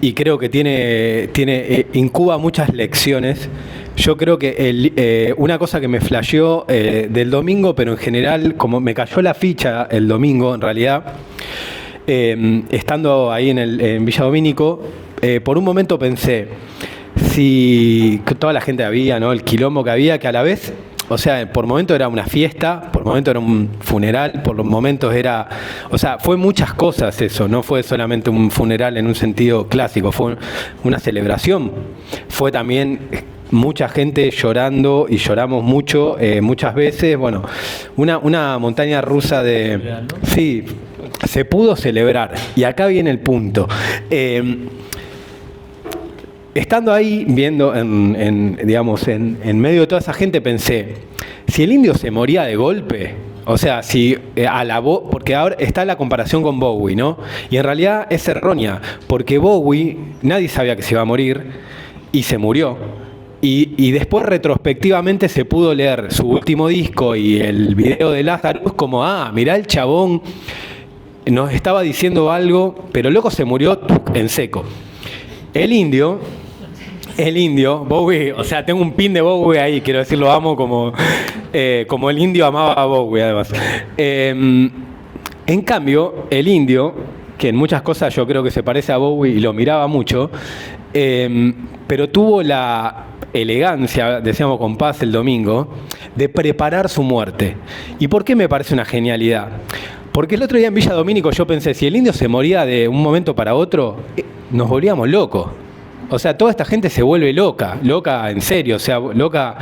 y creo que incuba muchas lecciones. Yo creo que una cosa que me flasheó del domingo, pero en general, como me cayó la ficha el domingo, en realidad, estando ahí en Villa Domínico, por un momento pensé, si toda la gente había, ¿no? El quilombo que había, que a la vez, o sea, por momentos era una fiesta, por momentos era un funeral, por los momentos era... O sea, fue muchas cosas eso, no fue solamente un funeral en un sentido clásico, fue una celebración. Fue también mucha gente llorando y lloramos mucho, muchas veces. Bueno, una montaña rusa de... Sí, se pudo celebrar. Y acá viene el punto. Estando ahí, viendo en medio de toda esa gente, pensé, si el indio se moría de golpe, o sea, si porque ahora está la comparación con Bowie, ¿no? Y en realidad es errónea, porque Bowie, nadie sabía que se iba a morir, y se murió. Y después retrospectivamente se pudo leer su último disco y el video de Lazarus como, mirá, el chabón nos estaba diciendo algo, pero loco se murió en seco. El indio, Bowie, o sea, tengo un pin de Bowie ahí, quiero decir, lo amo como el indio amaba a Bowie, además. En cambio, el indio, que en muchas cosas yo creo que se parece a Bowie y lo miraba mucho, pero tuvo la elegancia, decíamos con Paz el domingo, de preparar su muerte. ¿Y por qué me parece una genialidad? Porque el otro día en Villa Domínico yo pensé, si el indio se moría de un momento para otro, nos volvíamos locos. O sea, toda esta gente se vuelve loca en serio, o sea, loca,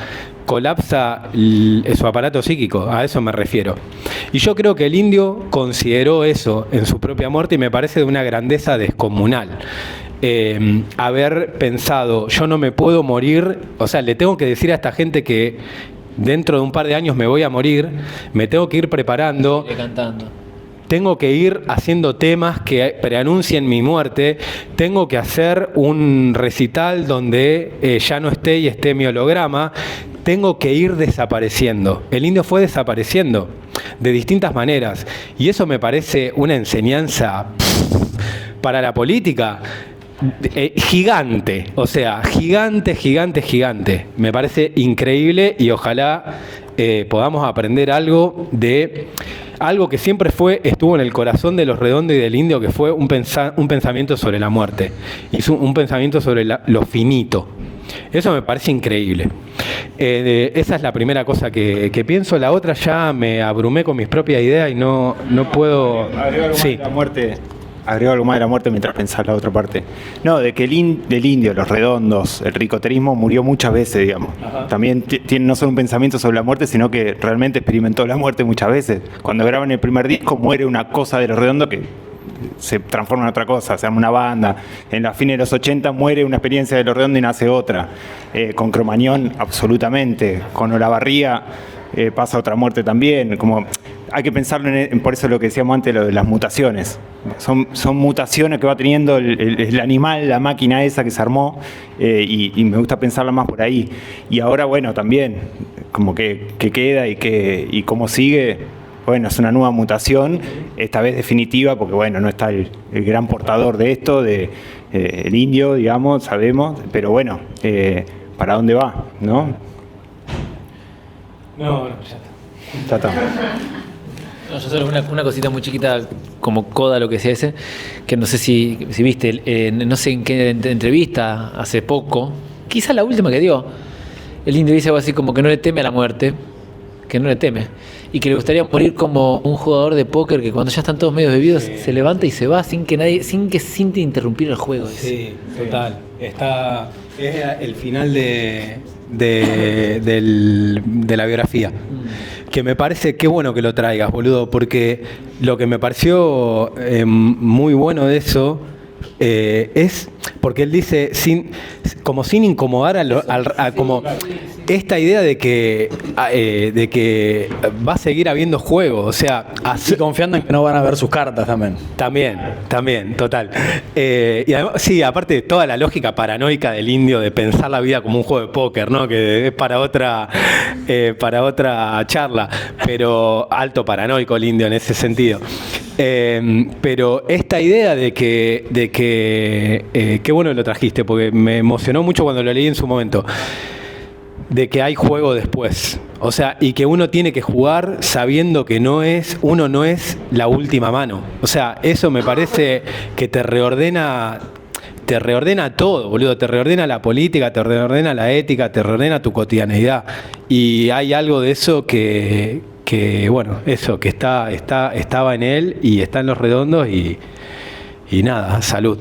colapsa su aparato psíquico, a eso me refiero. Y yo creo que el indio consideró eso en su propia muerte y me parece de una grandeza descomunal. Haber pensado, yo no me puedo morir, o sea, le tengo que decir a esta gente que dentro de un par de años me voy a morir, me tengo que ir preparando. Cantando. Tengo que ir haciendo temas que preanuncien mi muerte. Tengo que hacer un recital donde ya no esté y esté mi holograma. Tengo que ir desapareciendo. El indio fue desapareciendo de distintas maneras. Y eso me parece una enseñanza para la política gigante. O sea, gigante. Me parece increíble y ojalá podamos aprender algo de algo que siempre estuvo en el corazón de los Redondos y del indio, que fue un pensamiento sobre la muerte, y un pensamiento sobre lo finito. Eso me parece increíble. Esa es la primera cosa que pienso. La otra ya me abrumé con mis propias ideas y no puedo... Agrego algo más de la muerte mientras pensás la otra parte. No, de que del indio, los Redondos, el ricoterismo murió muchas veces, digamos. Ajá. También tiene no solo un pensamiento sobre la muerte, sino que realmente experimentó la muerte muchas veces. Cuando graban el primer disco muere una cosa de los Redondos que se transforma en otra cosa, se arma una banda. En la fines de los 80 muere una experiencia de los Redondos y nace otra. Con Cromañón, absolutamente. Con Olavarría pasa otra muerte también. Como hay que pensarlo por eso lo que decíamos antes, lo de las mutaciones. Son mutaciones que va teniendo el animal, la máquina esa que se armó, y me gusta pensarla más por ahí. Y ahora, bueno, también, como que queda y cómo sigue, bueno, es una nueva mutación, esta vez definitiva, porque bueno, no está el gran portador de esto, el indio, digamos, sabemos, pero bueno, ¿para dónde va? ¿No? No, ya está. No, yo solo una cosita muy chiquita, como coda lo que sea ese, que no sé si viste, no sé en qué entrevista hace poco, quizá la última que dio, el indio dice algo así como que no le teme a la muerte, que no le teme, y que le gustaría morir como un jugador de póker que cuando ya están todos medio bebidos se levanta y se va sin que siente interrumpir el juego. Sí, total. Es el final de la biografía. Que me parece, qué bueno que lo traigas, boludo, porque lo que me pareció muy bueno de eso es porque él dice sin incomodar como esta idea de que va a seguir habiendo juego, o sea, así confiando en que no van a ver sus cartas también. También, total. Y además, sí, aparte de toda la lógica paranoica del indio de pensar la vida como un juego de póker, ¿no? Que es para otra charla, pero alto paranoico el indio en ese sentido. Pero esta idea de que qué bueno que lo trajiste, porque me emocionó mucho cuando lo leí en su momento, de que hay juego después, o sea, y que uno tiene que jugar sabiendo que uno no es la última mano, o sea, eso me parece que te reordena todo, boludo, te reordena la política, te reordena la ética, te reordena tu cotidianeidad, y hay algo de eso que bueno, eso, que estaba en él y está en los Redondos y nada, salud.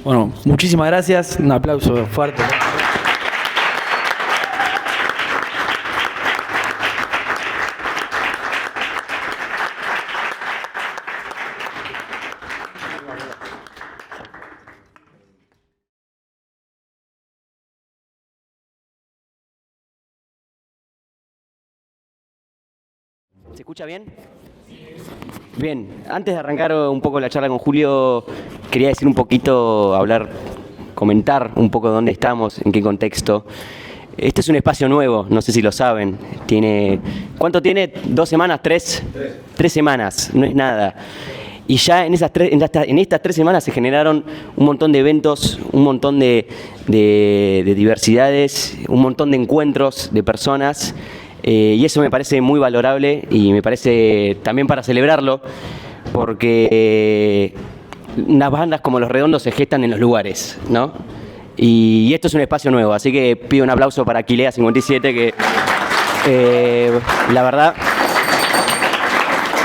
Bueno, muchísimas gracias, un aplauso fuerte. ¿Se escucha bien? Bien, antes de arrancar un poco la charla con Julio, quería decir un poquito, comentar un poco dónde estamos, en qué contexto. Este es un espacio nuevo, no sé si lo saben. ¿Cuánto tiene? ¿2 semanas? ¿3? 3 semanas, no es nada. Y ya en estas 3 semanas se generaron un montón de eventos, un montón de diversidades, un montón de encuentros de personas. Y eso me parece muy valorable y me parece también para celebrarlo, porque unas bandas como Los Redondos se gestan en los lugares, ¿no? Y esto es un espacio nuevo, así que pido un aplauso para Aquilea 57, que la verdad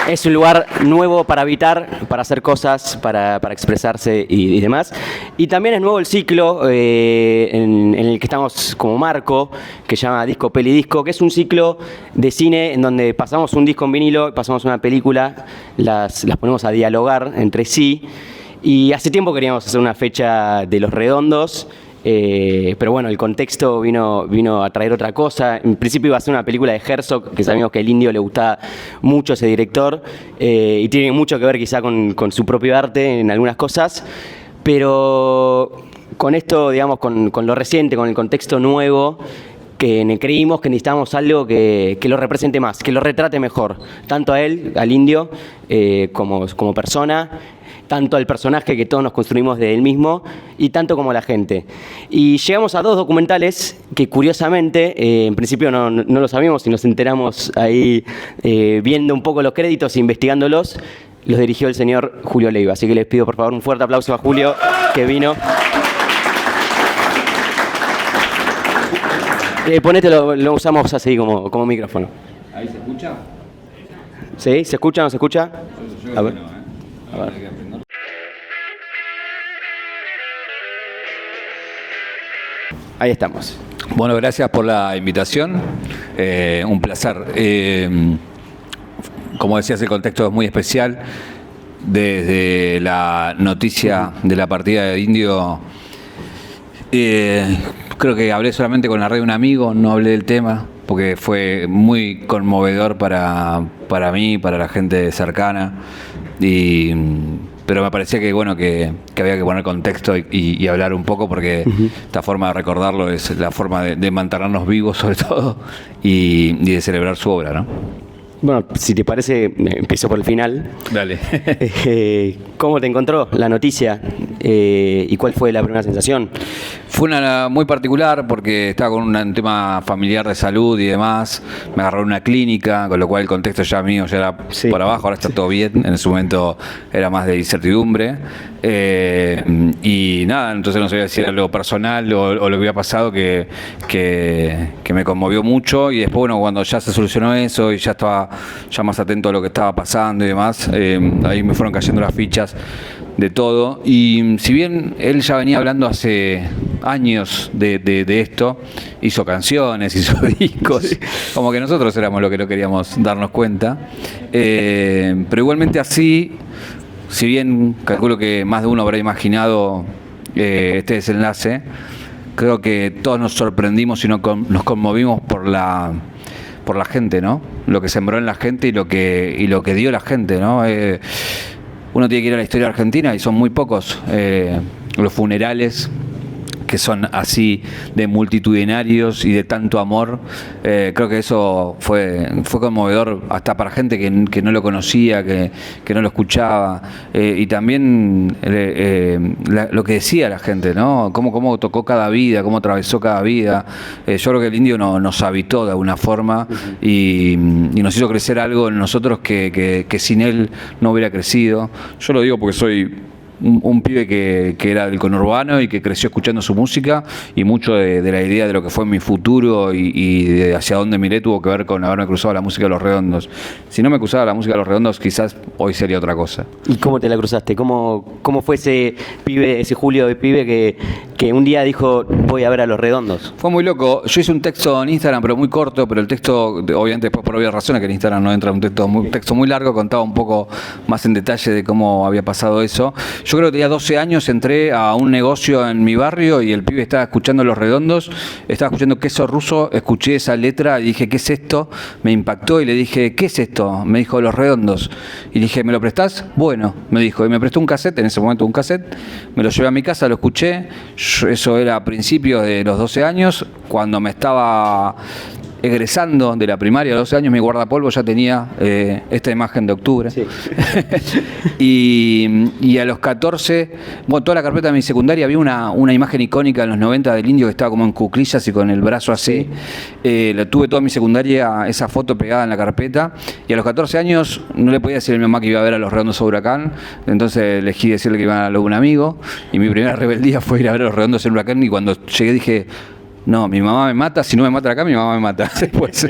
es un lugar nuevo para habitar, para hacer cosas, para expresarse y demás. Y también es nuevo el ciclo en el que estamos como marco, que se llama Disco Peli Disco, que es un ciclo de cine en donde pasamos un disco en vinilo, pasamos una película, las ponemos a dialogar entre sí. Y hace tiempo queríamos hacer una fecha de Los Redondos, pero bueno, el contexto vino a traer otra cosa. En principio iba a ser una película de Herzog, que sabíamos que al Indio le gustaba mucho ese director, y tiene mucho que ver quizá con su propio arte en algunas cosas, pero con esto, digamos, con lo reciente, con el contexto nuevo, que creímos que necesitábamos algo que lo represente más, que lo retrate mejor, tanto a él, al Indio, como persona, tanto al personaje que todos nos construimos de él mismo y tanto como la gente. Y llegamos a 2 documentales que curiosamente, en principio no lo sabíamos y nos enteramos ahí viendo un poco los créditos e investigándolos, los dirigió el señor Julio Leiva. Así que les pido por favor un fuerte aplauso a Julio que vino. Ponete, lo usamos así como micrófono. ¿Ahí se escucha? ¿Sí? ¿Se escucha o no se escucha? A ver. A ver. Ahí estamos. Bueno, gracias por la invitación. Un placer. Como decías, el contexto es muy especial. Desde la noticia de la partida de Indio, creo que hablé solamente con la red de un amigo, no hablé del tema, porque fue muy conmovedor para mí, para la gente cercana. Pero me parecía que bueno que había que poner contexto y hablar un poco, porque esta forma de recordarlo es la forma de mantenernos vivos, sobre todo, y de celebrar su obra, ¿no? Bueno, si te parece, empiezo por el final. Dale. ¿Cómo te encontró la noticia y cuál fue la primera sensación? Fue una muy particular porque estaba con un tema familiar de salud y demás. Me agarró en una clínica, con lo cual el contexto ya mío ya era por abajo, ahora está todo bien. En ese momento era más de incertidumbre. Y nada, entonces no sabía si era algo personal o lo que había pasado que me conmovió mucho. Y después, bueno, cuando ya se solucionó eso y ya estaba ya más atento a lo que estaba pasando y demás, ahí me fueron cayendo las fichas de todo. Y si bien él ya venía hablando hace años de esto, hizo canciones, hizo discos, como que nosotros éramos lo que no queríamos darnos cuenta, pero igualmente así, si bien calculo que más de uno habrá imaginado este desenlace, creo que todos nos sorprendimos y nos conmovimos por la gente, ¿no? Lo que sembró en la gente y lo que dio la gente, ¿no? Uno tiene que ir a la historia argentina y son muy pocos los funerales que son así de multitudinarios y de tanto amor. Creo que eso fue conmovedor hasta para gente que no lo conocía, que no lo escuchaba, y también lo que decía la gente, ¿no? Cómo tocó cada vida, cómo atravesó cada vida. Yo creo que el Indio nos habitó de alguna forma y nos hizo crecer algo en nosotros que sin él no hubiera crecido. Yo lo digo porque soy un pibe que era del conurbano y que creció escuchando su música, y mucho de la idea de lo que fue mi futuro y de hacia dónde miré tuvo que ver con haberme cruzado la música de Los Redondos. Si no me cruzaba la música de Los Redondos, quizás hoy sería otra cosa. ¿Y cómo te la cruzaste? ¿Cómo fue ese pibe, ese Julio de pibe que un día dijo voy a ver a Los Redondos? Fue muy loco. Yo hice un texto en Instagram, pero muy corto, pero el texto, obviamente después por obvias razones, que en Instagram no entra un texto muy largo, contaba un poco más en detalle de cómo había pasado eso. Yo creo que tenía 12 años, entré a un negocio en mi barrio y el pibe estaba escuchando Los Redondos, estaba escuchando Queso Ruso, escuché esa letra y dije, ¿qué es esto? Me impactó y le dije, ¿qué es esto? Me dijo, Los Redondos. Y dije, ¿me lo prestás? Bueno, me dijo, y me prestó un cassette, en ese momento un cassette, me lo llevé a mi casa, lo escuché. Eso era a principios de los 12 años, cuando me estaba egresando de la primaria a los 12 años, mi guardapolvo ya tenía esta imagen de Octubre. Sí. y a los 14, bueno, toda la carpeta de mi secundaria había una imagen icónica en los 90 del Indio que estaba como en cuclillas y con el brazo así. La tuve toda mi secundaria, esa foto pegada en la carpeta, y a los 14 años no le podía decir a mi mamá que iba a ver a Los Redondos a Huracán, entonces elegí decirle que iba a lo de un amigo, y mi primera rebeldía fue ir a ver a Los Redondos en Huracán, y cuando llegué dije, no, mi mamá me mata, si no me matan acá, mi mamá me mata. Pues,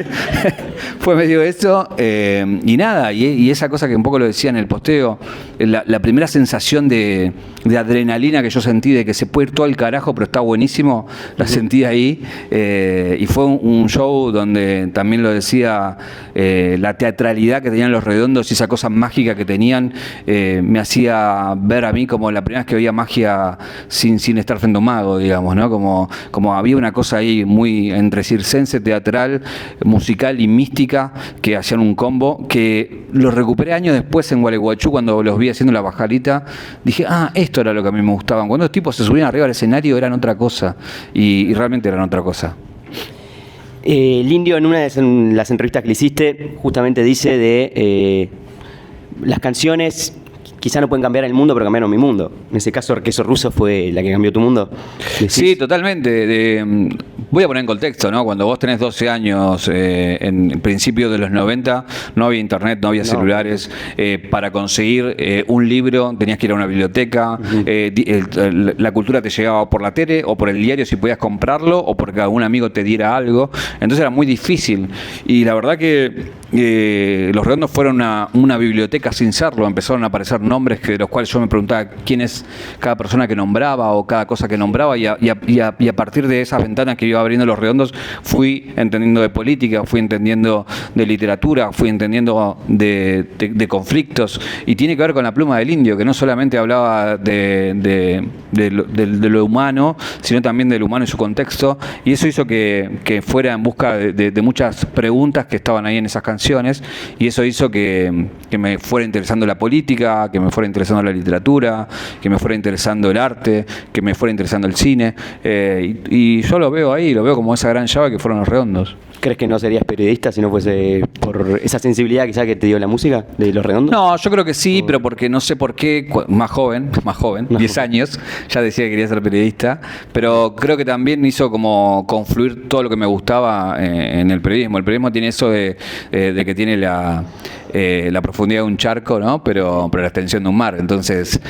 fue medio eso, y nada, y esa cosa que un poco lo decía en el posteo, la primera sensación de adrenalina que yo sentí, de que se puede ir todo al carajo, pero está buenísimo, la sentí ahí, y fue un show donde también lo decía, la teatralidad que tenían Los Redondos y esa cosa mágica que tenían, me hacía ver a mí como la primera vez que veía magia sin estar frente a un mago, digamos, ¿no? Como había una cosa ahí muy entre circense, teatral, musical y mística, que hacían un combo, que lo recuperé años después en Gualeguaychú, cuando los vi haciendo la pajarita. Dije, esto era lo que a mí me gustaba. Cuando los tipos se subían arriba del escenario eran otra cosa, y realmente eran otra cosa. El Indio, en una de las entrevistas que le hiciste, justamente dice de las canciones quizá no pueden cambiar el mundo, pero cambiaron mi mundo. En ese caso, Queso Ruso fue la que cambió tu mundo. ¿Decís? Sí, totalmente. Voy a poner en contexto, ¿no? Cuando vos tenés 12 años, en principio de los 90, no había internet, no había celulares. Para conseguir un libro tenías que ir a una biblioteca. La cultura te llegaba por la tele o por el diario si podías comprarlo, o porque algún amigo te diera algo. Entonces era muy difícil. Y la verdad que Los Redondos fueron una biblioteca sin serlo. Empezaron a aparecer nombres de los cuales yo me preguntaba quién es cada persona que nombraba o cada cosa que nombraba, y a partir de esas ventanas que iba abriendo Los Redondos fui entendiendo de política, fui entendiendo de literatura, fui entendiendo de conflictos, y tiene que ver con la pluma del Indio, que no solamente hablaba de lo humano, sino también del humano y su contexto, y eso hizo que fuera en busca de muchas preguntas que estaban ahí en esas canciones, y eso hizo que me fuera interesando la política, que me fuera interesando la literatura, que me fuera interesando el arte, que me fuera interesando el cine, y yo lo veo ahí, lo veo como esa gran llave que fueron Los Redondos. ¿Crees que no serías periodista si no fuese por esa sensibilidad quizá que te dio la música de Los Redondos? No, yo creo que sí, pero porque no sé por qué, más joven, 10 años, ya decía que quería ser periodista, pero creo que también hizo como confluir todo lo que me gustaba en el periodismo. El periodismo tiene eso de que tiene la profundidad de un charco, ¿no? Pero la extensión de un mar. Entonces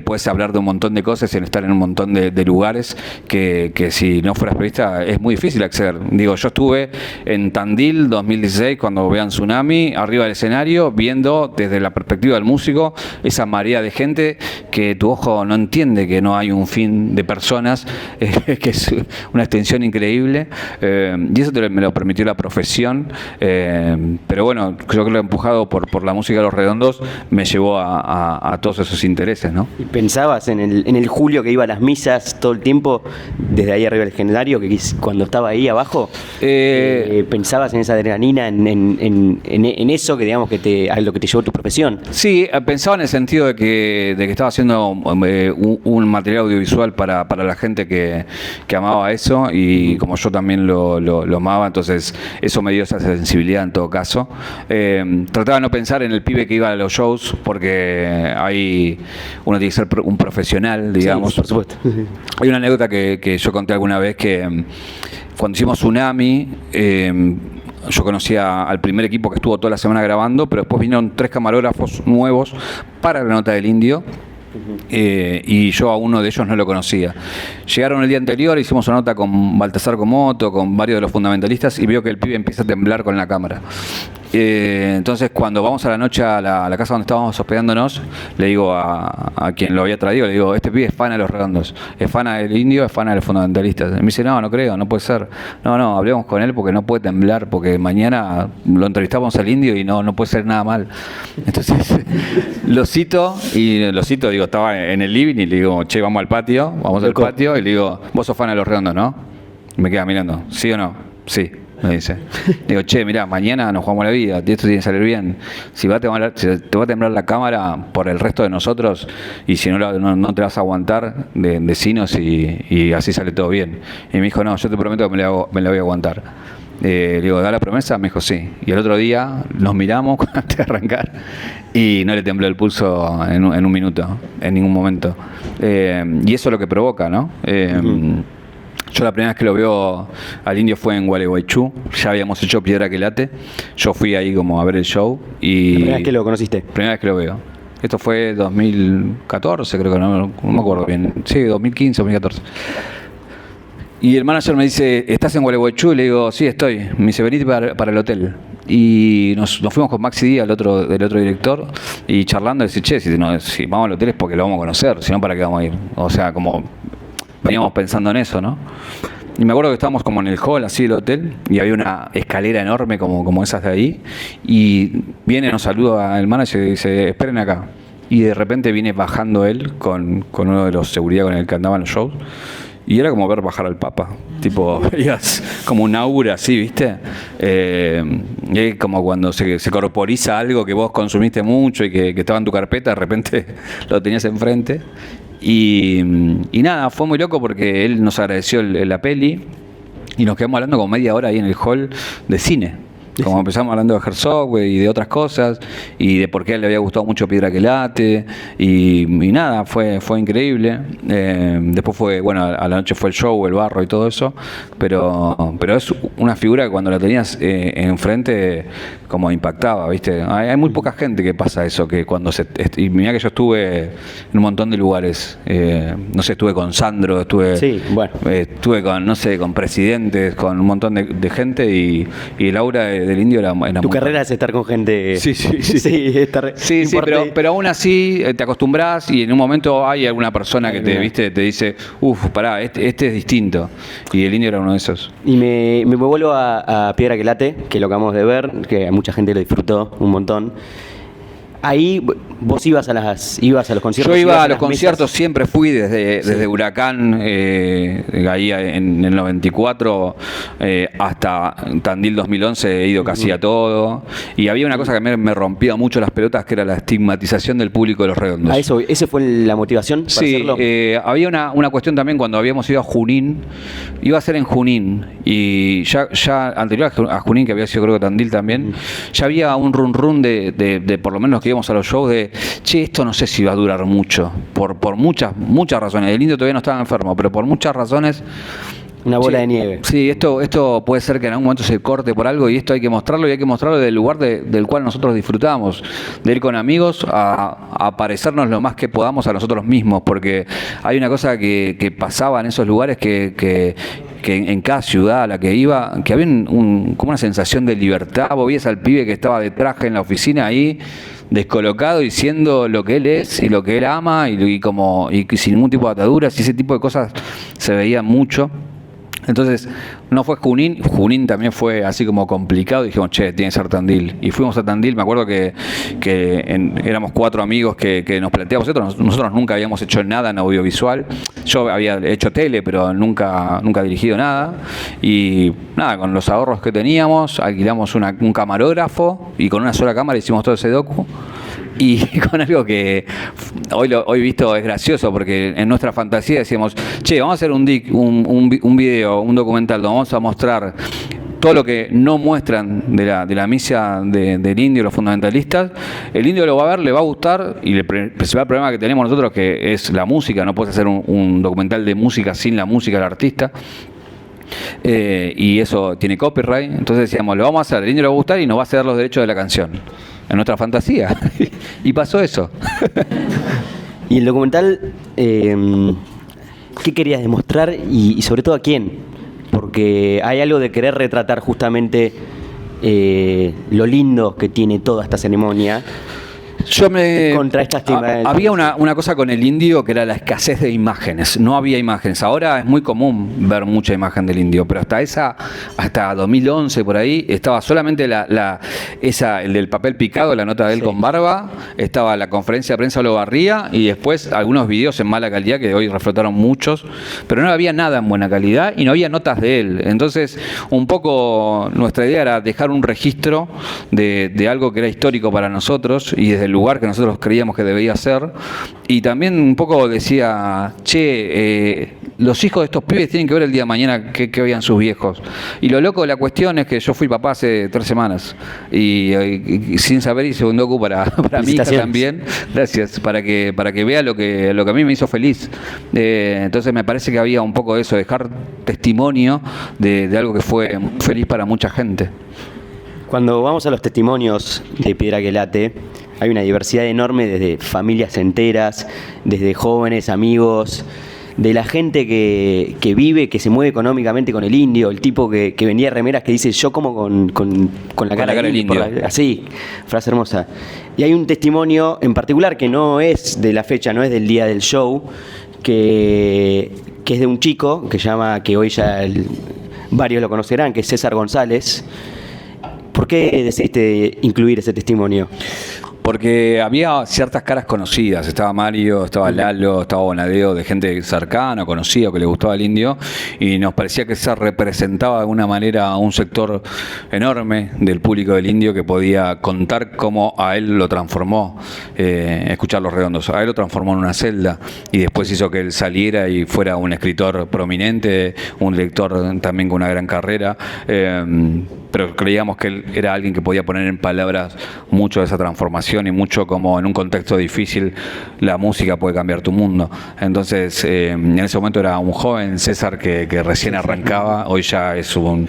puedes hablar de un montón de cosas y estar en un montón de lugares que si no fueras periodista es muy difícil acceder. Digo, yo estuve en Tandil 2016 cuando vean Tsunami, arriba del escenario, viendo desde la perspectiva del músico esa marea de gente que tu ojo no entiende, que no hay un fin de personas, que es una extensión increíble, y eso me lo permitió la profesión, pero bueno, yo creo que lo empujado por la música de Los Redondos me llevó a todos esos intereses, ¿no? ¿Y pensabas en el Julio que iba a las misas todo el tiempo, desde ahí arriba del escenario, que cuando estaba ahí abajo, pensabas en esa adrenalina, en eso que digamos a lo que te llevó tu profesión? Sí, pensaba en el sentido de que estaba haciendo un material audiovisual para la gente que amaba eso, y como yo también lo amaba, entonces eso me dio esa sensibilidad en todo caso. Trataba de no pensar en el pibe que iba a los shows, porque ahí uno tiene que ser un profesional, digamos. Sí, por supuesto. Hay una anécdota que yo conté alguna vez, que cuando hicimos Tsunami, yo conocía al primer equipo que estuvo toda la semana grabando, pero después vinieron 3 camarógrafos nuevos para la nota del Indio. Y yo a uno de ellos no lo conocía. Llegaron el día anterior, hicimos una nota con Baltasar Comoto, con varios de los fundamentalistas, y veo que el pibe empieza a temblar con la cámara. Entonces cuando vamos a la noche a la casa donde estábamos hospedándonos, le digo a quien lo había traído, le digo, este pibe es fan de Los Redondos, es fan del Indio, es fan de los fundamentalistas. Y me dice, no creo, no puede ser. No, hablemos con él porque no puede temblar, porque mañana lo entrevistamos al Indio y no puede ser nada mal. Entonces lo cito, digo, estaba en el living y le digo, che, vamos al patio, y le digo, vos sos fan de Los Redondos, ¿no? Y me queda mirando, ¿sí o no? Sí. Me dice. Digo, che, mirá, mañana nos jugamos la vida, esto tiene que salir bien. Si te va a temblar la cámara por el resto de nosotros, y si no te vas a aguantar, decinos y así sale todo bien. Y me dijo, no, yo te prometo que me la voy a aguantar. Le digo, ¿da la promesa? Me dijo, sí. Y el otro día nos miramos antes de arrancar y no le tembló el pulso en un minuto, en ningún momento. Y eso es lo que provoca, ¿no? Yo la primera vez que lo veo al Indio fue en Gualeguaychú, ya habíamos hecho Piedra que Late, yo fui ahí como a ver el show y... ¿La primera vez que lo conociste? Primera vez que lo veo. Esto fue 2014, creo que no me acuerdo bien. Sí, 2015, 2014. Y el manager me dice, ¿estás en Gualeguaychú? Y le digo, sí, estoy. Me dice, venite para el hotel. Y nos fuimos con Maxi Díaz, del otro director, y charlando, dice, che, si vamos al hotel es porque lo vamos a conocer, si no, ¿para qué vamos a ir? O sea, como veníamos pensando en eso, ¿no? Y me acuerdo que estábamos como en el hall, así, del hotel, y había una escalera enorme como esas de ahí, y nos saluda el manager y dice, esperen acá. Y de repente viene bajando él con uno de los seguridad con el que andaban los shows, y era como ver bajar al Papa, tipo, veías como un aura así, ¿viste? Como cuando se corporiza algo que vos consumiste mucho y que estaba en tu carpeta, de repente lo tenías enfrente. Y nada, fue muy loco porque él nos agradeció la peli y nos quedamos hablando como media hora ahí en el hall de cine. Como empezamos hablando de Herzog y de otras cosas y de por qué a él le había gustado mucho Piedra que Late y nada, fue increíble. Después fue, bueno, a la noche fue el show, el barro y todo eso, pero es una figura que cuando la tenías enfrente como impactaba, ¿viste? Hay muy poca gente que pasa eso, que cuando y mirá que yo estuve en un montón de lugares, no sé, estuve con Sandro, estuve con, no sé, con presidentes, con un montón de gente y el aura del Indio era tu carrera es estar con gente. Sí. Sí, pero aún así te acostumbras y en un momento hay alguna persona que te dice, pará, este es distinto. Y el Indio era uno de esos. Y me vuelvo a Piedra que Late, que lo acabamos de ver, que mucha gente lo disfrutó un montón. Ahí vos ibas a los conciertos. Yo iba a los conciertos, siempre fui desde Huracán, ahí en el 94, hasta Tandil 2011 he ido casi a todo. Y había una cosa que me rompía mucho las pelotas, que era la estigmatización del público de Los Redondos. ¿Ese fue la motivación para hacerlo? Había una cuestión también cuando habíamos ido a Junín, iba a ser en Junín, y ya anterior a Junín, que había sido creo que Tandil también, ya había un run de por lo menos que íbamos a los shows de, che, esto no sé si va a durar mucho, por muchas razones. El Indio todavía no estaba enfermo, pero por muchas razones. Una bola de nieve. Sí, esto puede ser que en algún momento se corte por algo y esto hay que mostrarlo y hay que mostrarlo del lugar del cual nosotros disfrutamos, de ir con amigos a parecernos lo más que podamos a nosotros mismos, porque hay una cosa que pasaba en esos lugares que en cada ciudad a la que iba, que había como una sensación de libertad. Vos veías al pibe que estaba de traje en la oficina ahí, descolocado, diciendo lo que él es y lo que él ama y sin ningún tipo de ataduras, y ese tipo de cosas se veía mucho. Entonces, no fue Junín también fue así como complicado, dijimos, che, tiene que ser Tandil. Y fuimos a Tandil, me acuerdo que éramos 4 amigos que nos planteamos esto, nosotros nunca habíamos hecho nada en audiovisual, yo había hecho tele, pero nunca dirigido nada, y nada, con los ahorros que teníamos, alquilamos un camarógrafo, y con una sola cámara hicimos todo ese docu. Y con algo que hoy visto es gracioso, porque en nuestra fantasía decíamos, che, vamos a hacer un video, un documental, donde vamos a mostrar todo lo que no muestran de la misia del Indio, los fundamentalistas. El Indio lo va a ver, le va a gustar, y el principal problema que tenemos nosotros que es la música. No puedes hacer un documental de música sin la música del artista. Y eso tiene copyright. Entonces decíamos, lo vamos a hacer, el Indio le va a gustar y nos va a ceder los derechos de la canción. En nuestra fantasía. Y pasó eso. Y el documental, ¿qué querías demostrar y sobre todo a quién? Porque hay algo de querer retratar justamente lo lindo que tiene toda esta ceremonia. Contra esta había una cosa con el Indio que era la escasez de imágenes. No había imágenes. Ahora es muy común ver mucha imagen del Indio, pero hasta 2011 por ahí estaba solamente el del papel picado, la nota de él con barba, estaba la conferencia de prensa lo barría, y después algunos videos en mala calidad, que hoy reflotaron muchos, pero no había nada en buena calidad y no había notas de él. Entonces, un poco nuestra idea era dejar un registro de algo que era histórico para nosotros y desde el lugar que nosotros creíamos que debía ser. Y también un poco decía, che, los hijos de estos pibes tienen que ver el día de mañana qué veían sus viejos. Y lo loco de la cuestión es que yo fui papá hace 3 semanas y sin saber hice un docu para mi hija también. Gracias, para que vea lo que a mí me hizo feliz. Entonces me parece que había un poco de eso, dejar testimonio de algo que fue feliz para mucha gente. Cuando vamos a los testimonios de Piedra que Late, hay una diversidad enorme, desde familias enteras, desde jóvenes, amigos, de la gente que vive, que se mueve económicamente con el indio, el tipo que vendía remeras que dice yo como con la cara del indio. Así, frase hermosa. Y hay un testimonio en particular que no es de la fecha, no es del día del show, que es de un chico que que hoy ya varios lo conocerán, que es César González. ¿Por qué decidiste incluir ese testimonio? Porque había ciertas caras conocidas, estaba Mario, estaba Lalo, estaba Bonadeo, de gente cercana, conocida, que le gustaba el indio, y nos parecía que se representaba de alguna manera a un sector enorme del público del indio que podía contar cómo a él lo transformó, escuchar Los Redondos, a él lo transformó en una celda, y después hizo que él saliera y fuera un escritor prominente, un lector también con una gran carrera, pero creíamos que él era alguien que podía poner en palabras mucho de esa transformación y mucho como en un contexto difícil la música puede cambiar tu mundo. Entonces, en ese momento era un joven César que recién arrancaba, hoy ya es un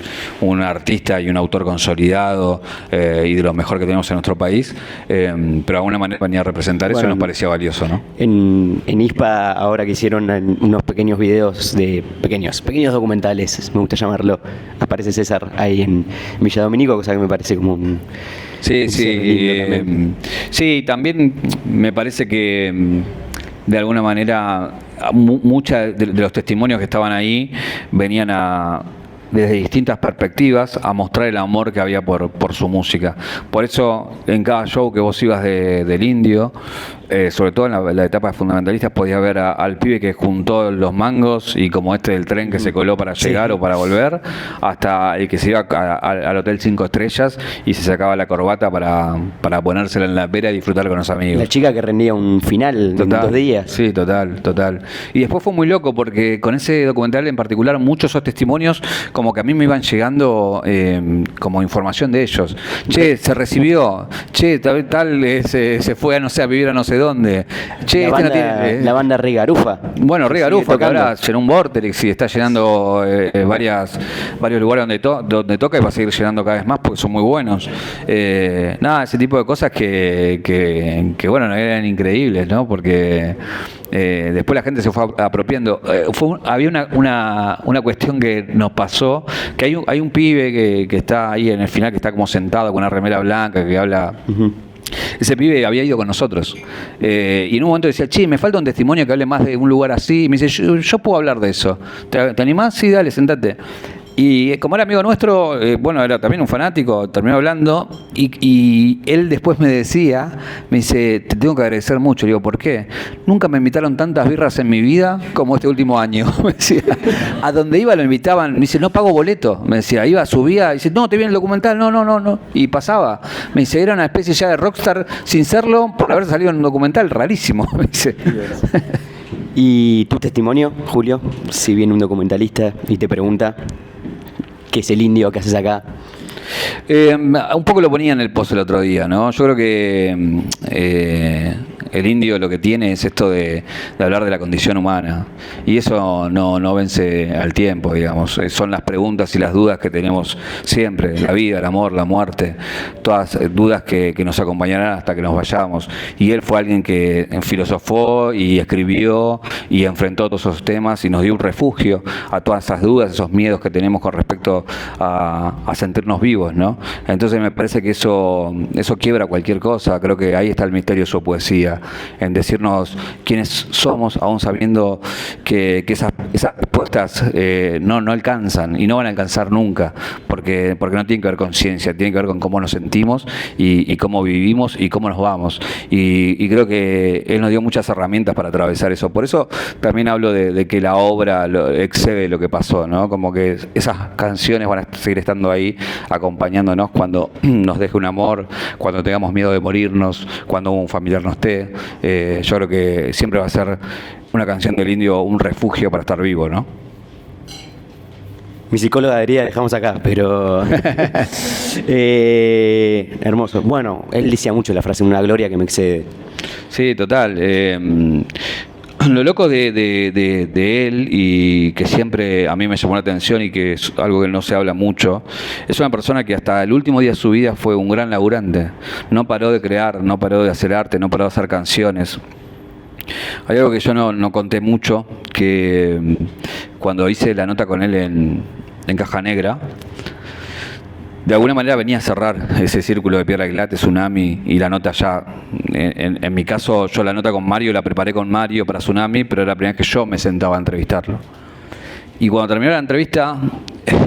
artista y un autor consolidado y de lo mejor que tenemos en nuestro país, pero de alguna manera venía a representar eso y nos parecía valioso, ¿no? En ISPA, ahora que hicieron unos pequeños videos de pequeños documentales, me gusta llamarlo, aparece César ahí en Villa Dominico, cosa que me parece como un... Sí, sí, también me parece que de alguna manera muchos de los testimonios que estaban ahí venían desde distintas perspectivas a mostrar el amor que había por su música. Por eso en cada show que vos ibas del indio, sobre todo en la etapa de fundamentalistas, podías ver al pibe que juntó los mangos y como del tren que se coló para llegar o para volver, hasta el que se iba al Hotel 5 Estrellas y se sacaba la corbata para ponérsela en la pera y disfrutar con los amigos. La chica que rendía un final en 2 días. Sí, total. Y después fue muy loco porque con ese documental en particular muchos esos testimonios como que a mí me iban llegando como información de ellos. Che, se recibió, che, tal se fue a vivir a no sé dónde. Che, la banda Rigarufa. Bueno, Rigarufa, que ahora llenó un Vorterix y está llenando varios lugares donde toca y va a seguir llenando cada vez más porque son muy buenos. Ese tipo de cosas que bueno, eran increíbles, ¿no? Porque después la gente se fue apropiando. Había una cuestión que nos pasó, que hay un pibe que está ahí en el final, que está como sentado con una remera blanca, que habla... Ese pibe había ido con nosotros y en un momento decía, che, me falta un testimonio que hable más de un lugar así, y me dice, yo puedo hablar de eso, ¿te animás? Sí, dale, sentate. Y como era amigo nuestro, era también un fanático, terminó hablando y él después me dice, te tengo que agradecer mucho. Le digo, ¿por qué? Nunca me invitaron tantas birras en mi vida como este último año. Me decía, a donde iba lo invitaban, me dice, no pago boleto. Me decía, subía, y dice, no, te viene el documental, no. Y pasaba. Me dice, era una especie ya de rockstar sin serlo por haber salido en un documental, rarísimo. Me dice. ¿Y tu testimonio, Julio? Si viene un documentalista y te pregunta, ¿qué es el indio? ¿Qué haces acá? Un poco lo ponía en el post el otro día, ¿no? Yo creo que el indio lo que tiene es esto de hablar de la condición humana, y eso no vence al tiempo, digamos. Son las preguntas y las dudas que tenemos siempre, la vida, el amor, la muerte, todas dudas que nos acompañarán hasta que nos vayamos. Y él fue alguien que filosofó y escribió y enfrentó todos esos temas y nos dio un refugio a todas esas dudas, esos miedos que tenemos con respecto a sentirnos vivos, ¿no? Entonces me parece que eso quiebra cualquier cosa. Creo que ahí está el misterio de su poesía, en decirnos quiénes somos, aún sabiendo que esas respuestas no alcanzan y no van a alcanzar nunca, porque no tienen que ver con ciencia, tienen que ver con cómo nos sentimos y cómo vivimos y cómo nos vamos. Y creo que él nos dio muchas herramientas para atravesar eso. Por eso también hablo de que la obra excede lo que pasó, ¿no? Como que esas canciones van a seguir estando ahí acompañándonos cuando nos deje un amor, cuando tengamos miedo de morirnos, cuando un familiar no esté. Yo creo que siempre va a ser una canción del indio un refugio para estar vivo, ¿no? Mi psicóloga diría, dejamos acá, pero... hermoso. Bueno, él decía mucho la frase, una gloria que me excede. Sí, total. Lo loco de él, y que siempre a mí me llamó la atención y que es algo que no se habla mucho, es una persona que hasta el último día de su vida fue un gran laburante. No paró de crear, no paró de hacer arte, no paró de hacer canciones. Hay algo que yo no conté mucho, que cuando hice la nota con él en Caja Negra, de alguna manera venía a cerrar ese círculo de Piedra Quilate, Tsunami y la nota ya. En mi caso, yo la nota con Mario la preparé con Mario para Tsunami, pero era la primera vez que yo me sentaba a entrevistarlo. Y cuando terminó la entrevista,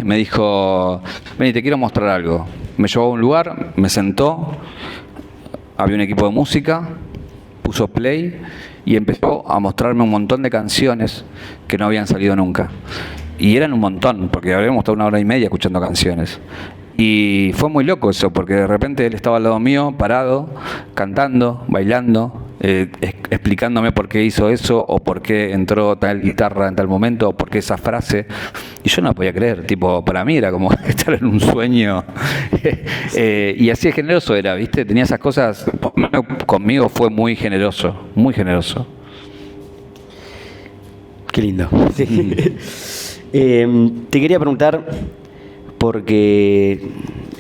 me dijo, vení, te quiero mostrar algo. Me llevó a un lugar, me sentó, había un equipo de música, puso play y empezó a mostrarme un montón de canciones que no habían salido nunca. Y eran un montón, porque habíamos estado 1 hora y media escuchando canciones. Y fue muy loco eso, porque de repente él estaba al lado mío, parado, cantando, bailando, explicándome por qué hizo eso, o por qué entró tal guitarra en tal momento, o por qué esa frase. Y yo no podía creer, tipo, para mí era como estar en un sueño. Y así de generoso era, ¿viste? Tenía esas cosas, conmigo fue muy generoso, muy generoso. Qué lindo. Sí. Te quería preguntar, porque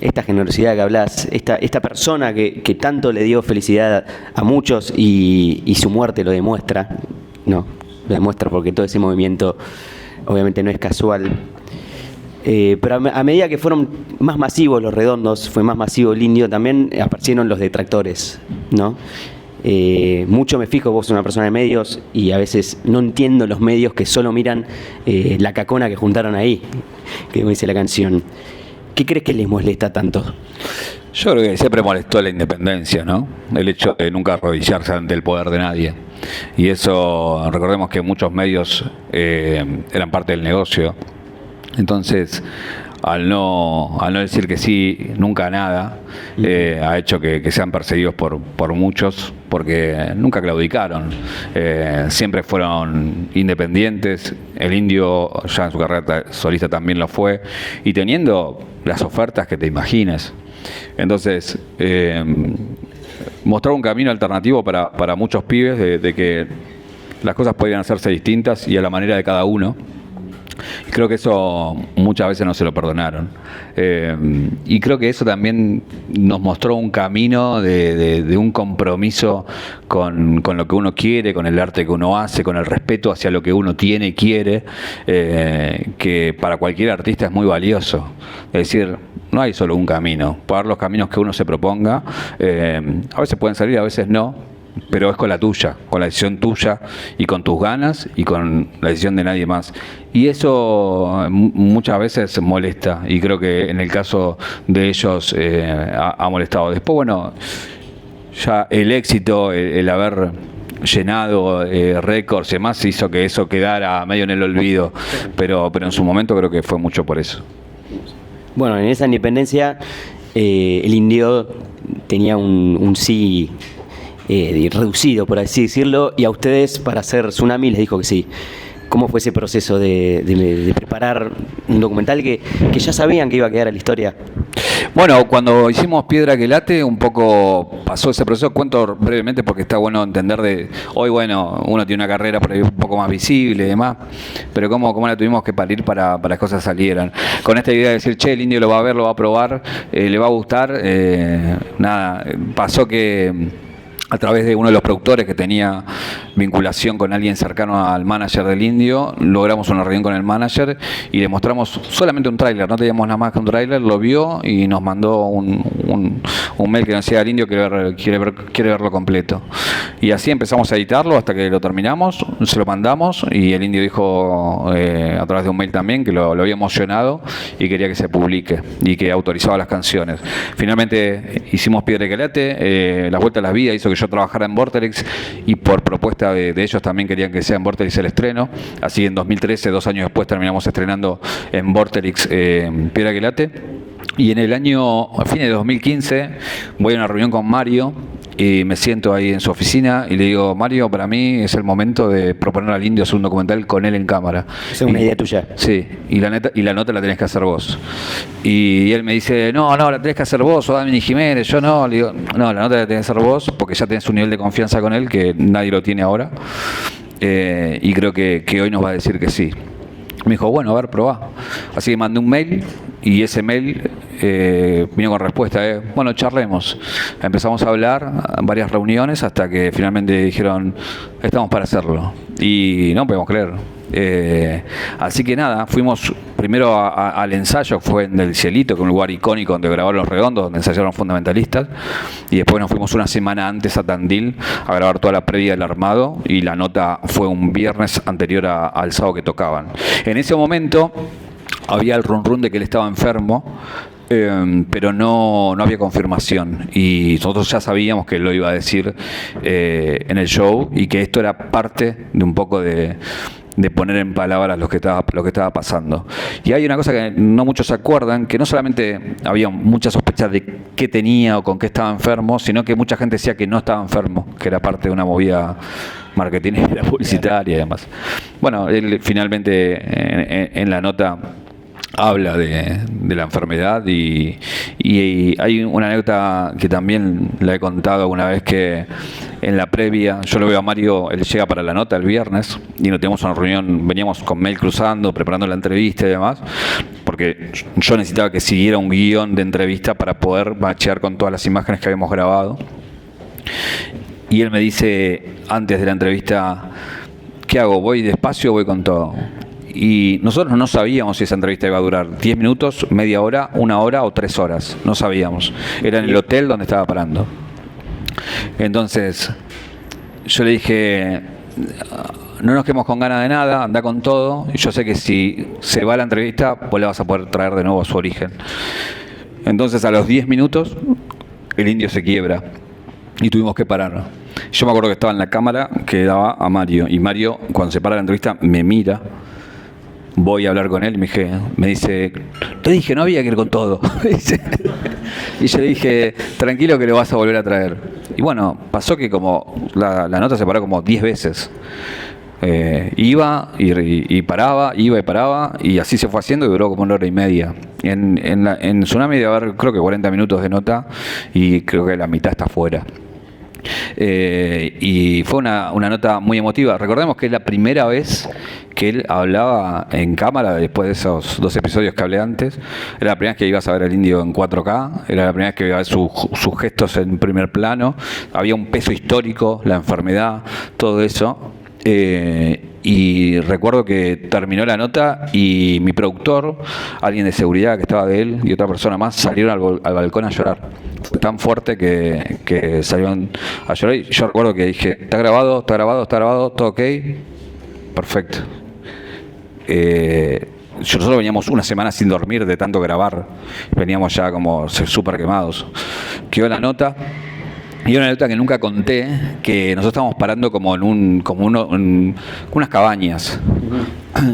esta generosidad que hablas, esta persona que tanto le dio felicidad a muchos y su muerte lo demuestra, no, lo demuestra porque todo ese movimiento obviamente no es casual, pero a medida que fueron más masivos los Redondos, fue más masivo el Indio, también aparecieron los detractores, ¿no? Mucho me fijo, vos sos una persona de medios y a veces no entiendo los medios que solo miran la cacona que juntaron ahí, que dice la canción. ¿Qué crees que les molesta tanto? Yo creo que siempre molestó la independencia, ¿no? El hecho de nunca arrodillarse ante el poder de nadie. Y eso, recordemos que muchos medios eran parte del negocio. Entonces, al no decir que sí, nunca a nada, ha hecho que sean perseguidos por muchos, porque nunca claudicaron. Siempre fueron independientes. El Indio, ya en su carrera solista también lo fue, y teniendo las ofertas que te imagines. Entonces, mostrar un camino alternativo para muchos pibes de que las cosas podían hacerse distintas y a la manera de cada uno. Y creo que eso muchas veces no se lo perdonaron. Y creo que eso también nos mostró un camino de un compromiso con lo que uno quiere, con el arte que uno hace, con el respeto hacia lo que uno tiene y quiere, que para cualquier artista es muy valioso. Es decir, no hay solo un camino. Puede haber los caminos que uno se proponga. A veces pueden salir, a veces no. Pero es con la tuya, con la decisión tuya y con tus ganas y con la decisión de nadie más. Y eso muchas veces molesta, y creo que en el caso de ellos ha molestado. Después, bueno, ya el éxito, el haber llenado récords y demás hizo que eso quedara medio en el olvido, pero en su momento creo que fue mucho por eso. Bueno, en esa independencia el Indio tenía un sí reducido, por así decirlo, y a ustedes para hacer Tsunami les dijo que sí. ¿Cómo fue ese proceso de preparar un documental que ya sabían que iba a quedar a la historia? Bueno, cuando hicimos Piedra que Late, un poco pasó ese proceso. Cuento brevemente porque está bueno entender de... Hoy, bueno, uno tiene una carrera por ahí un poco más visible y demás, pero cómo la tuvimos que parir para las cosas salieran. Con esta idea de decir, che, el Indio lo va a ver, lo va a probar, le va a gustar. Nada, pasó que... a través de uno de los productores que tenía vinculación con alguien cercano al manager del Indio, logramos una reunión con el manager y le mostramos solamente un tráiler, no teníamos nada más que un tráiler, lo vio y nos mandó un mail que nos decía: el Indio quiere verlo completo. Y así empezamos a editarlo hasta que lo terminamos, se lo mandamos y el Indio dijo a través de un mail también que lo había emocionado y quería que se publique y que autorizaba las canciones. Finalmente hicimos Piedra que Late, Las Vueltas a la Vida hizo que yo trabajara en Vorterix y por propuesta de ellos también querían que sea en Vorterix el estreno, así que en 2013, 2 años después, terminamos estrenando en Vorterix Piedra que Late. Y en el año, a fines de 2015, voy a una reunión con Mario y me siento ahí en su oficina y le digo: Mario, para mí es el momento de proponer al Indio hacer un documental con él en cámara. Esa es una idea tuya. Sí, y la nota la tenés que hacer vos. Y él me dice: no, la tenés que hacer vos, o Damián Jiménez. Yo no, le digo: no, la nota la tenés que hacer vos porque ya tenés un nivel de confianza con él que nadie lo tiene ahora. Y creo que hoy nos va a decir que sí. Me dijo: bueno, a ver, probá. Así que mandé un mail y ese mail vino con respuesta, bueno, charlemos. Empezamos a hablar, varias reuniones, hasta que finalmente dijeron, estamos para hacerlo. Y no podemos creer. Así que nada, fuimos primero al ensayo, fue en El Cielito, que es un lugar icónico donde grabaron Los Redondos, donde ensayaron Fundamentalistas, y después nos fuimos una semana antes a Tandil a grabar toda la previa del armado, y la nota fue un viernes anterior al sábado que tocaban. En ese momento había el run de que él estaba enfermo, pero no había confirmación, y nosotros ya sabíamos que él lo iba a decir en el show, y que esto era parte de un poco de poner en palabras lo que estaba pasando. Y hay una cosa que no muchos se acuerdan, que no solamente había muchas sospechas de qué tenía o con qué estaba enfermo, sino que mucha gente decía que no estaba enfermo, que era parte de una movida marketingera, publicitaria y demás. Bueno, él finalmente en la nota habla de la enfermedad, y hay una anécdota que también la he contado alguna vez, que en la previa, yo lo veo a Mario, él llega para la nota el viernes y nos tenemos una reunión, veníamos con mail cruzando, preparando la entrevista y demás, porque yo necesitaba que siguiera un guión de entrevista para poder machear con todas las imágenes que habíamos grabado. Y él me dice antes de la entrevista, ¿qué hago? ¿Voy despacio o voy con todo? Y nosotros no sabíamos si esa entrevista iba a durar 10 minutos, media hora, 1 hora o 3 horas. No sabíamos. Era en el hotel donde estaba parando. Entonces, yo le dije, no nos quedemos con ganas de nada, anda con todo. Y yo sé que si se va la entrevista, vos le vas a poder traer de nuevo a su origen. Entonces, a los 10 minutos, el indio se quiebra y tuvimos que parar. Yo me acuerdo que estaba en la cámara que daba a Mario. Y Mario, cuando se para la entrevista, me mira. Voy a hablar con él y me dice, te dije, no había que ir con todo. Y yo le dije, tranquilo que lo vas a volver a traer. Y bueno, pasó que como la nota se paró como 10 veces. Iba y paraba, iba y paraba, y así se fue haciendo, y duró como 1 hora y media. En Tsunami debe haber creo que 40 minutos de nota, y creo que la mitad está fuera. Y fue una nota muy emotiva. Recordemos que es la primera vez que él hablaba en cámara después de esos 2 episodios que hablé antes. Era la primera vez que ibas a ver al indio en 4K, era la primera vez que iba a ver sus gestos en primer plano. Había un peso histórico, la enfermedad, todo eso. Y recuerdo que terminó la nota y mi productor, alguien de seguridad que estaba de él y otra persona más, salieron al balcón a llorar. Fue tan fuerte que salieron a llorar, y yo recuerdo que dije, está grabado, todo ok, perfecto. Nosotros veníamos una semana sin dormir de tanto grabar, veníamos ya como súper quemados. Quedó la nota. Y una anécdota que nunca conté, que nosotros estábamos parando como en unas cabañas.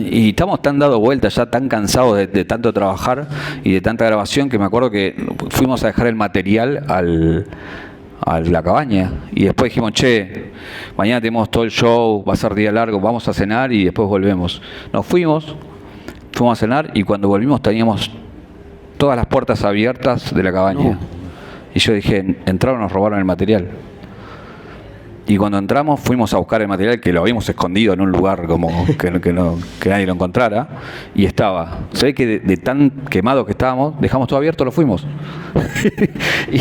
Y estamos tan dados vueltas, ya tan cansados de tanto trabajar y de tanta grabación, que me acuerdo que fuimos a dejar el material a la cabaña. Y después dijimos, che, mañana tenemos todo el show, va a ser día largo, vamos a cenar y después volvemos. Nos fuimos a cenar, y cuando volvimos teníamos todas las puertas abiertas de la cabaña. Y yo dije, entraron, nos robaron el material. Y cuando entramos fuimos a buscar el material, que lo habíamos escondido en un lugar como que nadie lo encontrara, y estaba. Se ve que de tan quemados que estábamos, dejamos todo abierto, lo fuimos. Y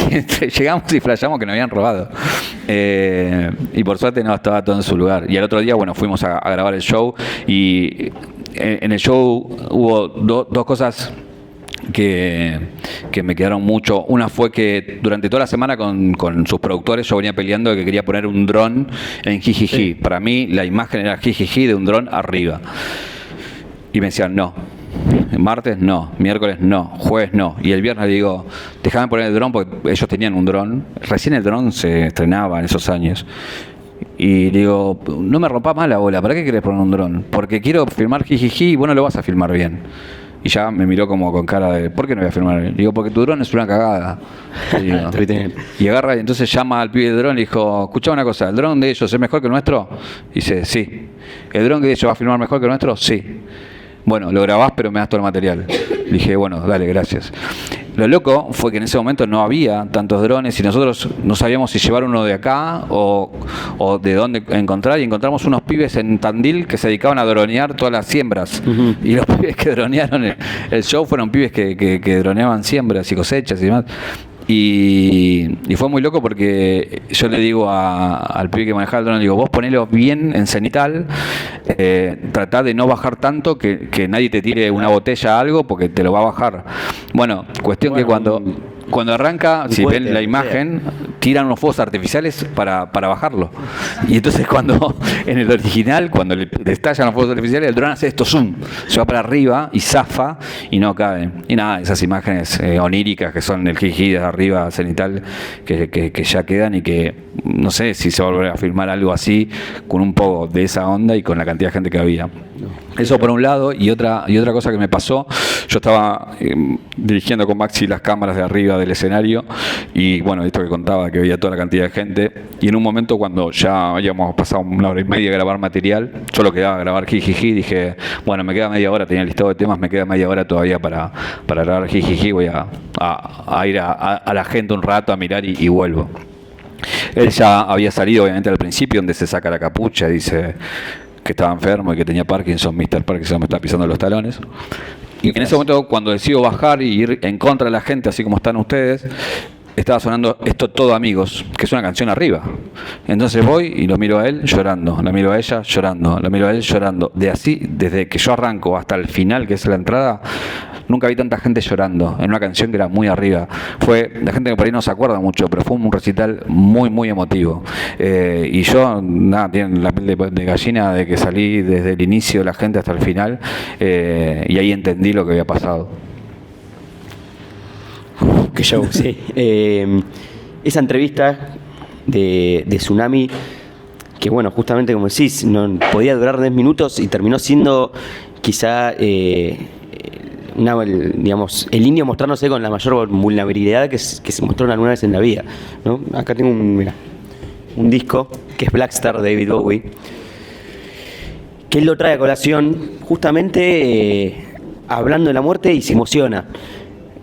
llegamos y flashamos que nos habían robado. Y por suerte no, estaba todo en su lugar. Y al otro día, bueno, fuimos a grabar el show, y en el show hubo dos cosas que me quedaron mucho. Una fue que durante toda la semana con sus productores yo venía peleando de que quería poner un dron en Jijiji. Sí. Para mí la imagen era Jijiji de un dron arriba. Y me decían no. Martes no, miércoles no, jueves no. Y el viernes le digo, déjame poner el dron, porque ellos tenían un dron. Recién el dron se estrenaba en esos años. Y le digo, no me rompa más la bola, ¿para qué querés poner un dron? Porque quiero filmar Jijiji y vos no lo vas a filmar bien. Y ya me miró como con cara de, ¿por qué no voy a filmar? Le digo, porque tu dron es una cagada. Digo, y agarra, y entonces llama al pibe del dron y dijo, escuchá una cosa, ¿el dron de ellos es mejor que el nuestro? Y dice, sí. ¿El dron de ellos va a filmar mejor que el nuestro? Sí. Bueno, lo grabás, pero me das todo el material. Le dije, bueno, dale, gracias. lo loco fue que en ese momento no había tantos drones y nosotros no sabíamos si llevar uno de acá o de dónde encontrar, y encontramos unos pibes en Tandil que se dedicaban a dronear todas las siembras. Y los pibes que dronearon el show fueron pibes que droneaban siembras y cosechas y demás. Y fue muy loco porque yo le digo al pibe que manejaba el dron, le digo, vos ponelo bien en cenital, tratá de no bajar tanto que nadie te tire una botella a algo porque te lo va a bajar. Bueno, cuestión que cuando arranca, si ven la imagen, tiran unos fuegos artificiales para bajarlo. Y entonces cuando, en el original, cuando le estallan los fuegos artificiales, el dron hace esto, zoom, se va para arriba y zafa y no cae. Y nada, esas imágenes oníricas que son el jiji de arriba cenital, que ya quedan y que no sé si se va a volver a filmar algo así, con un poco de esa onda y con la cantidad de gente que había. Eso por un lado, y otra cosa que me pasó, yo estaba dirigiendo con Maxi las cámaras de arriba del escenario y bueno, esto que contaba, que había toda la cantidad de gente, y en un momento cuando ya habíamos pasado 1 hora y media a grabar material, solo quedaba grabar jijiji, dije, bueno, me queda media hora, tenía el listado de temas, me queda media hora todavía para grabar jijiji, voy a ir a la gente un rato a mirar y vuelvo. Él ya había salido obviamente al principio, donde se saca la capucha, dice que estaba enfermo y que tenía Parkinson, Mr. Parkinson me está pisando los talones. Y en ese momento, cuando decido bajar y ir en contra de la gente, así como están ustedes, estaba sonando Esto Todo Amigos, que es una canción arriba. Entonces voy y lo miro a él llorando, la miro a ella llorando, la miro a él llorando. Desde que yo arranco hasta el final, que es la entrada, nunca vi tanta gente llorando en una canción que era muy arriba. Fue, la gente que por ahí no se acuerda mucho, pero fue un recital muy, muy emotivo. Y yo, nada, tienen la piel de gallina de que salí desde el inicio de la gente hasta el final, y ahí entendí lo que había pasado. Qué show, sí. Esa entrevista de Tsunami, que bueno, justamente como decís, no podía durar 10 minutos y terminó siendo quizá digamos, el indio mostrándose con la mayor vulnerabilidad que se mostró alguna vez en la vida, ¿no? Acá tengo un disco que es Blackstar de David Bowie, que él lo trae a colación justamente hablando de la muerte y se emociona.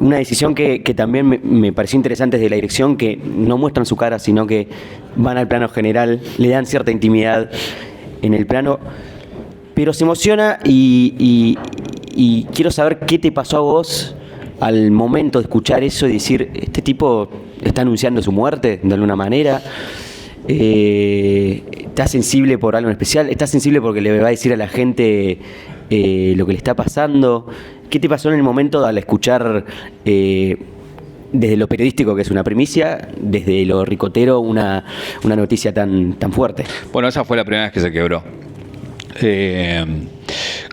Una decisión que también me pareció interesante desde la dirección, que no muestran su cara, sino que van al plano general, le dan cierta intimidad en el plano, pero se emociona y quiero saber qué te pasó a vos al momento de escuchar eso y decir, este tipo está anunciando su muerte de alguna manera. ¿Estás sensible por algo en especial? ¿Estás sensible porque le va a decir a la gente lo que le está pasando? ¿Qué te pasó en el momento al escuchar desde lo periodístico, que es una primicia, desde lo ricotero, una noticia tan fuerte? Bueno, esa fue la primera vez que se quebró.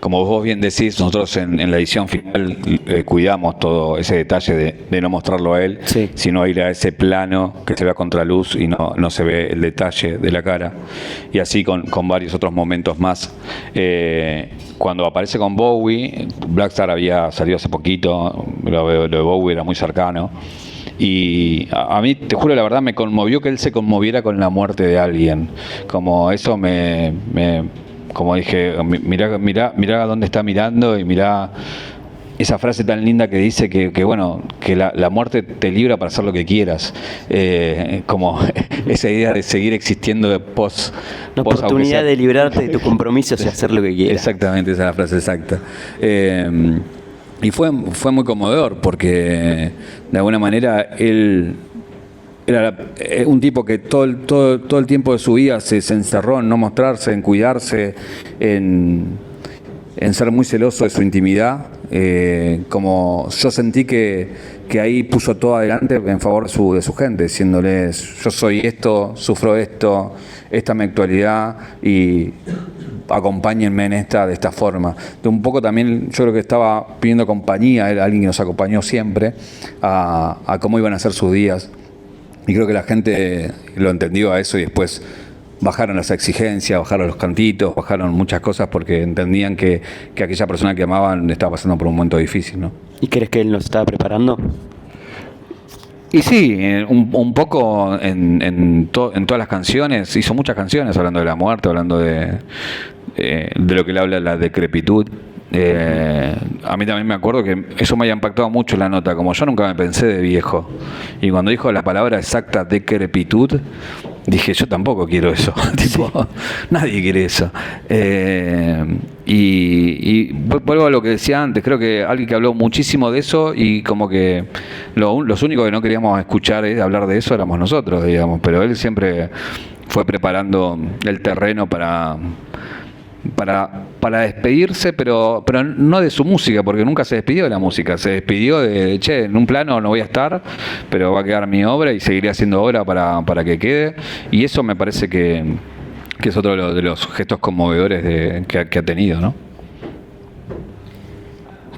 Como vos bien decís, nosotros en la edición final cuidamos todo ese detalle de no mostrarlo a él, sí, sino ir a ese plano que se ve a contraluz y no se ve el detalle de la cara. Y así con varios otros momentos más. Cuando aparece con Bowie, Blackstar había salido hace poquito, lo de Bowie era muy cercano. Y a mí, te juro la verdad, me conmovió que él se conmoviera con la muerte de alguien. Como eso como dije, mirá dónde está mirando y mirá esa frase tan linda que dice que bueno, que la muerte te libra para hacer lo que quieras. Como esa idea de seguir existiendo de post. La oportunidad de librarte de tus compromisos y hacer lo que quieras. Exactamente, esa es la frase exacta. Y fue muy conmovedor porque de alguna manera él era un tipo que todo el tiempo de su vida se encerró en no mostrarse, en cuidarse, en ser muy celoso de su intimidad. Como yo sentí que ahí puso todo adelante en favor de su gente, diciéndoles, yo soy esto, sufro esto, esta es mi actualidad y acompáñenme de esta forma. De un poco también yo creo que estaba pidiendo compañía, era alguien que nos acompañó siempre a cómo iban a ser sus días. Y creo que la gente lo entendió a eso y después bajaron las exigencias, bajaron los cantitos, bajaron muchas cosas porque entendían que aquella persona que amaban estaba pasando por un momento difícil, ¿no? ¿Y crees que él nos estaba preparando? Y sí, un poco en todas las canciones, hizo muchas canciones hablando de la muerte, hablando de lo que le habla la decrepitud. A mí también me acuerdo que eso me haya impactado mucho la nota, como yo nunca me pensé de viejo. Y cuando dijo la palabra exacta decrepitud, dije, yo tampoco quiero eso. Tipo, nadie quiere eso. Y vuelvo a lo que decía antes, creo que alguien que habló muchísimo de eso y como que los únicos que no queríamos escuchar hablar de eso éramos nosotros, digamos, pero él siempre fue preparando el terreno para despedirse, pero no de su música, porque nunca se despidió de la música, se despidió de, che, en un plano no voy a estar, pero va a quedar mi obra y seguiré haciendo obra para que quede, y eso me parece que es otro de los gestos conmovedores que ha tenido, ¿no?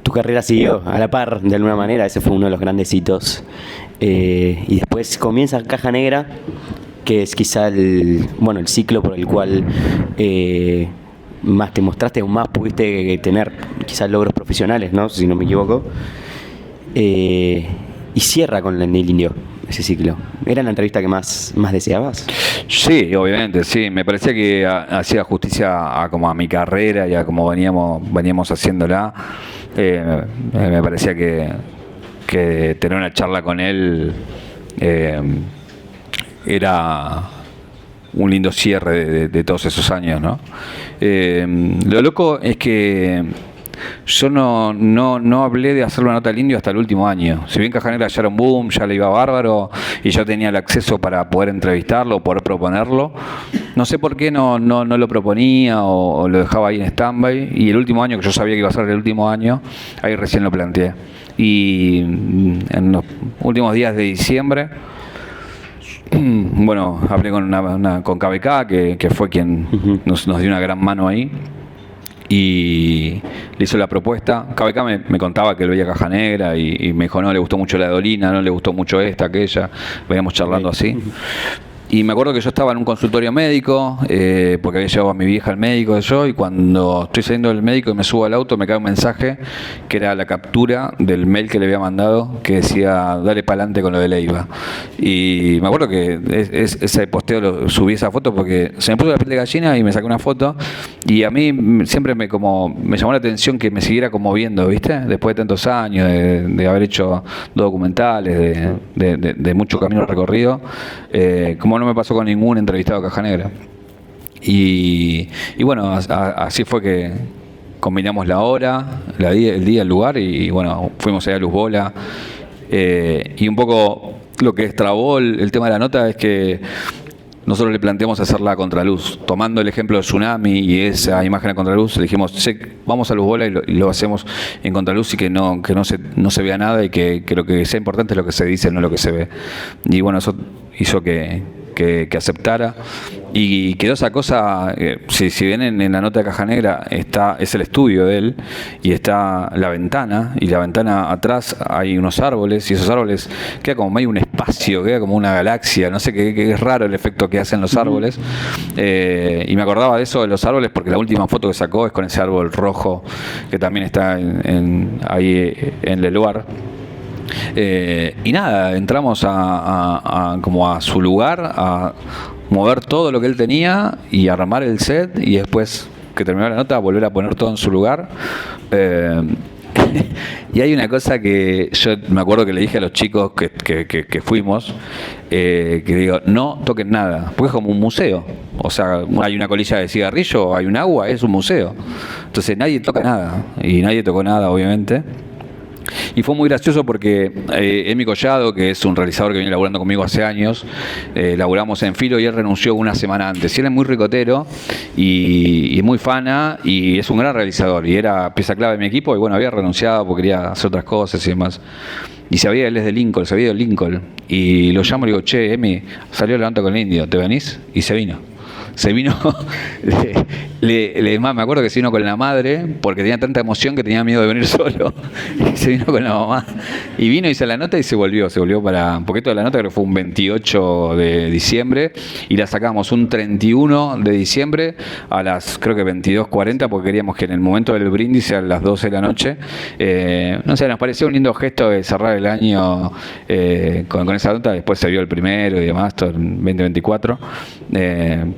Tu carrera siguió a la par, de alguna manera, ese fue uno de los grandes hitos. Y después comienza Caja Negra, que es quizá el ciclo por el cual más te mostraste o más pudiste tener quizás logros profesionales, ¿no? Si no me equivoco. Y cierra con el Indio, ese ciclo. ¿Era la entrevista que más deseabas? Sí, obviamente, sí. Me parecía que hacía justicia a como a mi carrera y a como veníamos haciéndola. Me parecía que tener una charla con él era un lindo cierre de todos esos años, ¿no? Lo loco es que yo no hablé de hacer la nota al Indio hasta el último año. Si bien Caja Negra ya era un boom, ya le iba bárbaro y yo tenía el acceso para poder entrevistarlo, poder proponerlo, no sé por qué no lo proponía o lo dejaba ahí en stand-by, y el último año, que yo sabía que iba a ser el último año, ahí recién lo planteé. Y en los últimos días de diciembre, bueno, hablé con KBK, que fue quien nos dio una gran mano ahí, y le hizo la propuesta. KBK me contaba que él veía Caja Negra y me dijo, no le gustó mucho la de Dolina, no le gustó mucho esta, aquella, veníamos charlando así. Y me acuerdo que yo estaba en un consultorio médico, porque había llevado a mi vieja al médico y cuando estoy saliendo del médico y me subo al auto, me cae un mensaje que era la captura del mail que le había mandado, que decía, dale para adelante con lo de Leiva. Y me acuerdo que ese posteo subí esa foto porque se me puso la piel de gallina y me saqué una foto, y a mí siempre me llamó la atención que me siguiera conmoviendo, ¿viste? Después de tantos años, de haber hecho documentales, de mucho camino recorrido, como no me pasó con ningún entrevistado de Caja Negra. Y bueno, así fue que combinamos la hora, el día, el lugar, y bueno, fuimos allá a Luz Bola. Y un poco lo que destrabó el tema de la nota es que nosotros le planteamos hacerla a contraluz, tomando el ejemplo de Tsunami y esa imagen a contraluz. Le dijimos, vamos a Luz Bola y lo hacemos en contraluz, y que no se vea nada, y que lo que sea importante es lo que se dice, no lo que se ve. Y bueno, eso hizo que aceptara, y quedó esa cosa. Si bien en la nota de Caja Negra es el estudio de él, y está la ventana, y la ventana atrás hay unos árboles, y esos árboles queda como medio un espacio, queda como una galaxia, no sé, que es raro el efecto que hacen los árboles. Y me acordaba de eso, de los árboles, porque la última foto que sacó es con ese árbol rojo que también está ahí en Leluar. Y nada, entramos como a su lugar, a mover todo lo que él tenía y armar el set, y después que terminó la nota volver a poner todo en su lugar. Y hay una cosa que yo me acuerdo que le dije a los chicos que fuimos, que digo, no toquen nada, porque es como un museo. O sea, hay una colilla de cigarrillo, hay un agua, es un museo. Entonces nadie toca nada, y nadie tocó nada, obviamente. Y fue muy gracioso porque Emi Collado, que es un realizador que viene laburando conmigo hace años, laburamos en Filo, y él renunció una semana antes. Y él es muy ricotero y muy fana, y es un gran realizador, y era pieza clave de mi equipo, y bueno, había renunciado porque quería hacer otras cosas y demás. Y él es de Lincoln, se había ido a Lincoln, y lo llamo y le digo, che, Emi, salió la nota con el Indio, ¿te venís? Y se vino. Me acuerdo que se vino con la madre porque tenía tanta emoción que tenía miedo de venir solo, y se vino con la mamá, y vino, hizo la nota y se volvió para un poquito de la nota, creo que fue un 28 de diciembre, y la sacamos un 31 de diciembre a las, creo que 22:40, porque queríamos que en el momento del brindis a las 12 de la noche, no sé, nos pareció un lindo gesto de cerrar el año con esa nota. Después se vio el primero y demás, todo en 2024,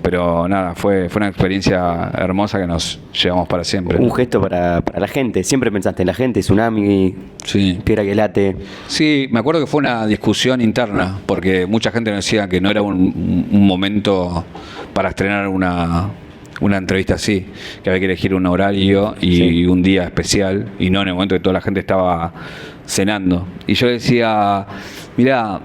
pero Pero nada, fue una experiencia hermosa que nos llevamos para siempre. Un gesto para la gente. Siempre pensaste en la gente, Tsunami, Sí. Piedra que late. Sí, me acuerdo que fue una discusión interna, porque mucha gente nos decía que no era un momento para estrenar una entrevista así, que había que elegir un horario y un día especial, y no en el momento que toda la gente estaba cenando. Y yo le decía, mirá,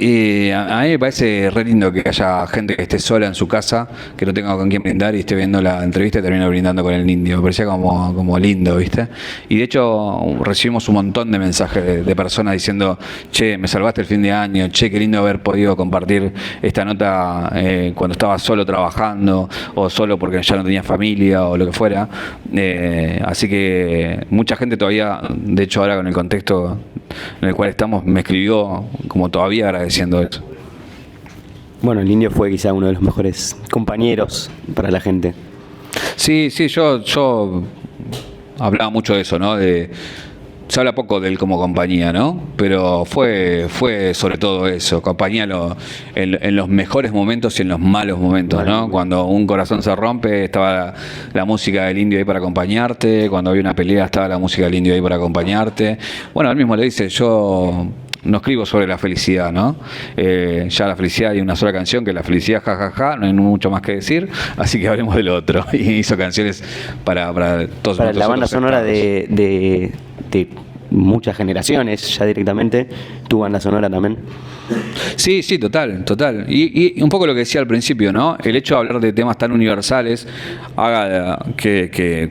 a mí me parece re lindo que haya gente que esté sola en su casa, que no tenga con quién brindar y esté viendo la entrevista y termine brindando con el indio. Me parecía como lindo, ¿viste? Y de hecho recibimos un montón de mensajes de personas diciendo, che, me salvaste el fin de año, che, qué lindo haber podido compartir esta nota cuando estaba solo trabajando o solo porque ya no tenía familia o lo que fuera. Así que mucha gente todavía, de hecho ahora con el contexto en el cual estamos, me escribió como todavía agradeciendo eso. Bueno, el indio fue quizá uno de los mejores compañeros para la gente. Sí, yo hablaba mucho de eso, ¿no? Se habla poco de él como compañía, ¿no? Pero fue sobre todo eso, compañía en los mejores momentos y en los malos momentos, ¿no? Cuando un corazón se rompe, estaba la música del indio ahí para acompañarte, cuando había una pelea estaba la música del indio ahí para acompañarte. Bueno, él mismo le dice, yo no escribo sobre la felicidad, ¿no? Ya la felicidad hay una sola canción, que es la felicidad, jajaja, no hay mucho más que decir, así que hablemos del otro. Y hizo canciones para todos Para la banda otros sonora expertos. de muchas generaciones, ya directamente, tu banda sonora también. Sí, total. Y un poco lo que decía al principio, ¿no? El hecho de hablar de temas tan universales haga que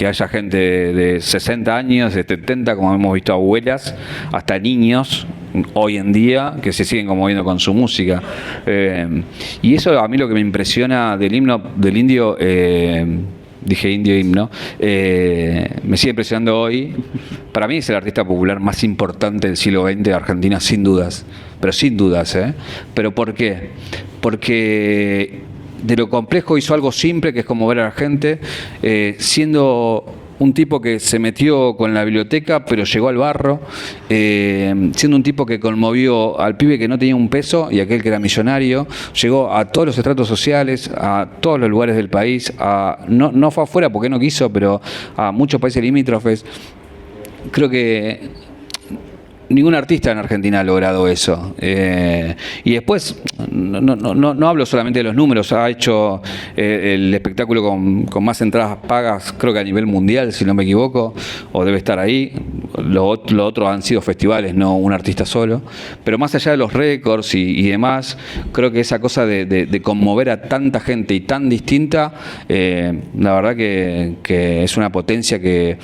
haya gente de 60 años, de 70, como hemos visto abuelas, hasta niños hoy en día que se siguen conmoviendo con su música. Y eso a mí lo que me impresiona del indio, dije indio himno, me sigue impresionando hoy. Para mí es el artista popular más importante del siglo XX de Argentina, sin dudas. Pero sin dudas, ¿eh? ¿Pero por qué? Porque de lo complejo hizo algo simple, que es conmover a la gente, siendo un tipo que se metió con la biblioteca, pero llegó al barro, siendo un tipo que conmovió al pibe que no tenía un peso y aquel que era millonario, llegó a todos los estratos sociales, a todos los lugares del país, no fue afuera porque no quiso, pero a muchos países limítrofes. Creo que ningún artista en Argentina ha logrado eso. Y después, no hablo solamente de los números, ha hecho el espectáculo con más entradas pagas, creo que a nivel mundial, si no me equivoco, o debe estar ahí. Lo otro han sido festivales, no un artista solo. Pero más allá de los récords y demás, creo que esa cosa de conmover a tanta gente y tan distinta, la verdad que es una potencia que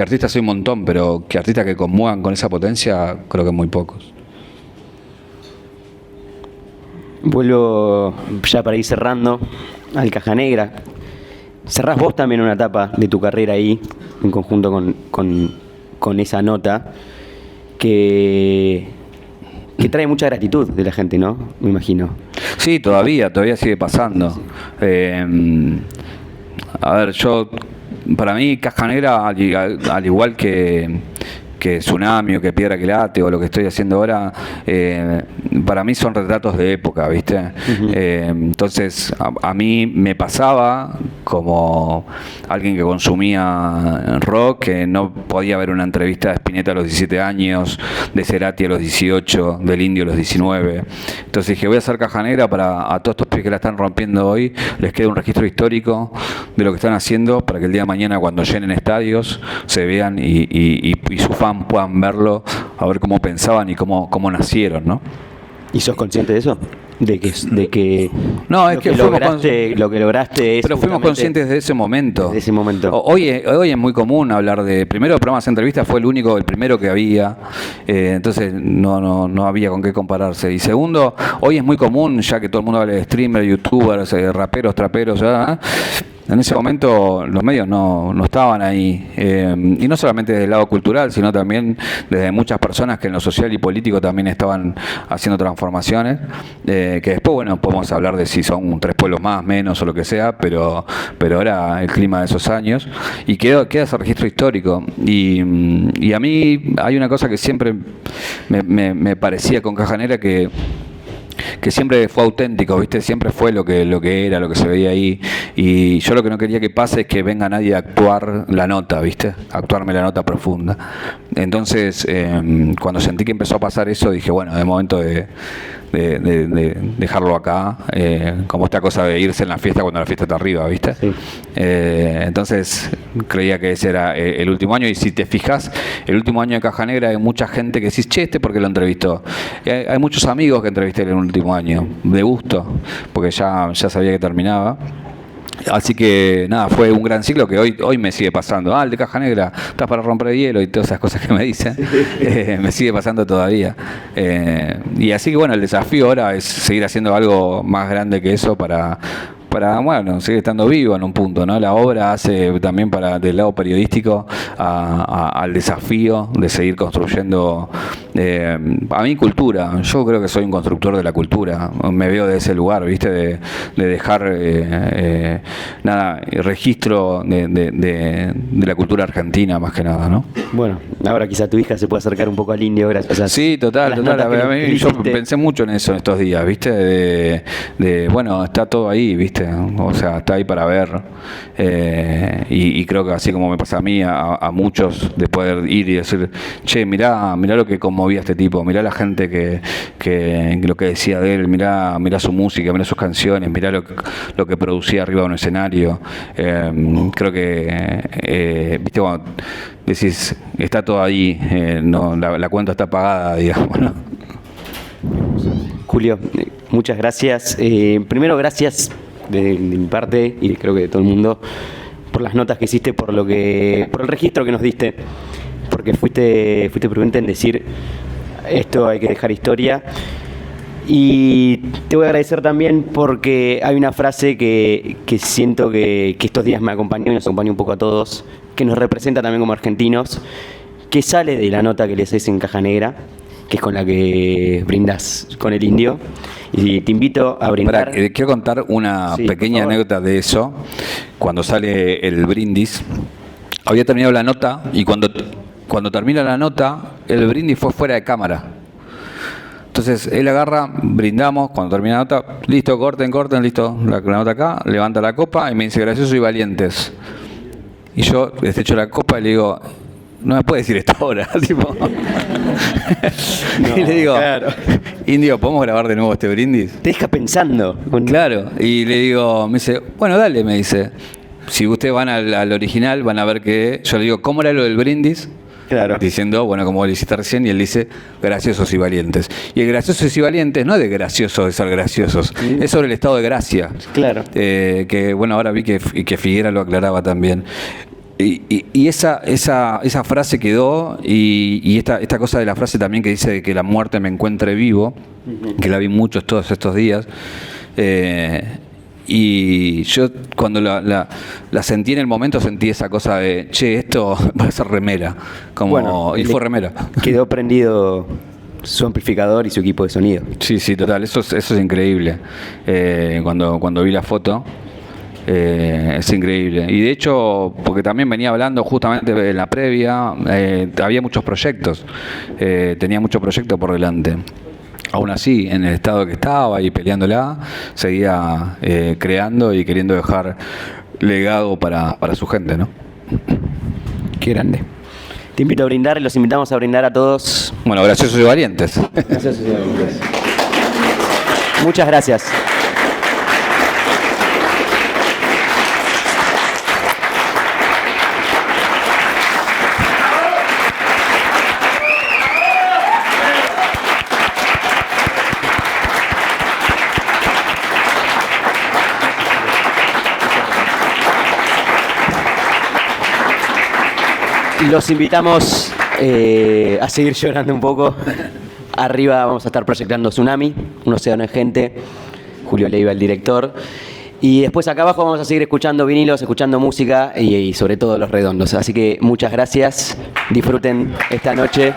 artistas hay un montón, pero que artistas que conmuevan con esa potencia, creo que muy pocos. Vuelvo ya para ir cerrando al Caja Negra. Cerrás vos también una etapa de tu carrera ahí, en conjunto con esa nota, que trae mucha gratitud de la gente, ¿no? Me imagino. Sí, todavía sigue pasando. A ver, para mí Caja Negra, al igual que Tsunami o que Piedra que late o lo que estoy haciendo ahora, para mí son retratos de época, ¿viste? Uh-huh. Entonces a mí me pasaba como alguien que consumía rock, que no podía ver una entrevista de Spinetta a los 17 años, de Cerati a los 18, del Indio a los 19. Entonces dije, voy a hacer Caja Negra para a todos estos pibes que la están rompiendo hoy, les quede un registro histórico de lo que están haciendo, para que el día de mañana, cuando llenen estadios, se vean y su fan puedan verlo, a ver cómo pensaban y cómo nacieron, ¿no? ¿Y sos consciente de eso? De que no, es que lo que lograste es... Pero fuimos conscientes de ese momento. De ese momento. Hoy es muy común hablar de... Primero, programas de entrevistas fue el primero que había, entonces no había con qué compararse. Y segundo, hoy es muy común, ya que todo el mundo habla de streamers, youtubers, raperos, traperos, ¿verdad? En ese momento los medios no estaban ahí, y no solamente desde el lado cultural, sino también desde muchas personas que en lo social y político también estaban haciendo transformaciones, que después, bueno, podemos hablar de si son 3 pueblos más, menos o lo que sea, pero era el clima de esos años, y queda ese registro histórico. Y a mí hay una cosa que siempre me parecía con Caja Negra, que que siempre fue auténtico, ¿viste? Siempre fue lo que era, lo que se veía ahí. Y yo lo que no quería que pase es que venga nadie a actuar la nota, ¿viste? A actuarme la nota profunda. Entonces, cuando sentí que empezó a pasar eso, dije, bueno, de momento de dejarlo acá, como esta cosa de irse en la fiesta cuando la fiesta está arriba, ¿viste? Sí. Entonces creía que ese era el último año, y si te fijas, el último año de Caja Negra hay mucha gente que dice, che, ¿por qué lo entrevistó? Y hay muchos amigos que entrevisté en el último año, de gusto, porque ya sabía que terminaba. Así que nada, fue un gran ciclo que hoy me sigue pasando. El de Caja Negra, estás para romper el hielo y todas esas cosas que me dicen. Me sigue pasando todavía. Y así que bueno, el desafío ahora es seguir haciendo algo más grande que eso para bueno, seguir estando vivo en un punto, ¿no? La obra hace también del lado periodístico al desafío de seguir construyendo a mi cultura. Yo creo que soy un constructor de la cultura, me veo de ese lugar, ¿viste? De dejar registro de la cultura argentina más que nada, ¿no? Bueno, ahora quizá tu hija se puede acercar un poco al indio gracias a Sí, total. a las notas que A mí, le yo hiciste. pensé mucho en eso en estos días, ¿viste? Bueno, está todo ahí, ¿viste? O sea, está ahí para ver. Y creo que así como me pasa a mí, a muchos, de poder ir y decir, che, mirá lo que conmovía a este tipo, mirá la gente que lo que decía de él, mirá su música, mirá sus canciones, mirá lo que producía arriba de un escenario. Creo que, ¿viste? Cuando decís, está todo ahí, no, la cuenta está pagada, digamos, ¿no? Julio, muchas gracias. Primero, gracias de mi parte y creo que de todo el mundo por las notas que hiciste, por el registro que nos diste, porque fuiste prudente en decir esto hay que dejar historia. Y te voy a agradecer también porque hay una frase que siento que estos días me acompañó y nos acompaña un poco a todos, que nos representa también como argentinos, que sale de la nota que les haces en Caja Negra, que es con la que brindas con el indio. Y te invito a brindar. Quiero contar una Sí, pequeña anécdota de eso. Cuando sale el brindis, había terminado la nota y cuando termina la nota, el brindis fue fuera de cámara. Entonces él agarra, brindamos, cuando termina la nota, listo, corten, listo, la nota acá, levanta la copa y me dice, gracioso y valientes. Y yo les echo la copa y le digo, no me puede decir esto ahora, tipo. Y le digo, claro. Indio, ¿podemos grabar de nuevo este brindis? Te deja pensando. Claro, y le digo, me dice, bueno, dale, me dice. Si ustedes van al original, van a ver que yo le digo, ¿cómo era lo del brindis? Claro. Diciendo, bueno, como lo hiciste recién, y él dice, graciosos y valientes. Y el graciosos y valientes no es de gracioso de ser graciosos, es sobre el estado de gracia. Claro. Que bueno, ahora vi que Figuera lo aclaraba también. Y esa frase quedó, y esta cosa de la frase también que dice que la muerte me encuentre vivo, que la vi muchos todos estos días. Y yo cuando la sentí en el momento, sentí esa cosa de, che, esto va a ser remera. Y fue remera. Quedó prendido su amplificador y su equipo de sonido. Sí, total, eso es increíble. Cuando vi la foto, es increíble. Y de hecho, porque también venía hablando justamente en la previa, había muchos proyectos, tenía muchos proyectos por delante. Aún así, en el estado que estaba y peleándola, seguía creando y queriendo dejar legado para su gente, ¿no? Qué grande. Te invito a brindar, los invitamos a brindar a todos. Bueno, graciosos y valientes. Gracias, señores. Muchas gracias. Los invitamos a seguir llorando un poco. Arriba vamos a estar proyectando Tsunami, Un océano de gente. Julio Leiva, el director. Y después acá abajo vamos a seguir escuchando vinilos, escuchando música y sobre todo Los Redondos. Así que muchas gracias. Disfruten esta noche.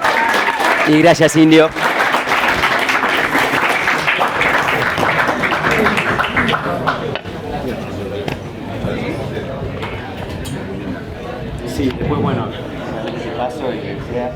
Y gracias, Indio. Sí, después bueno, ese paso y que sea.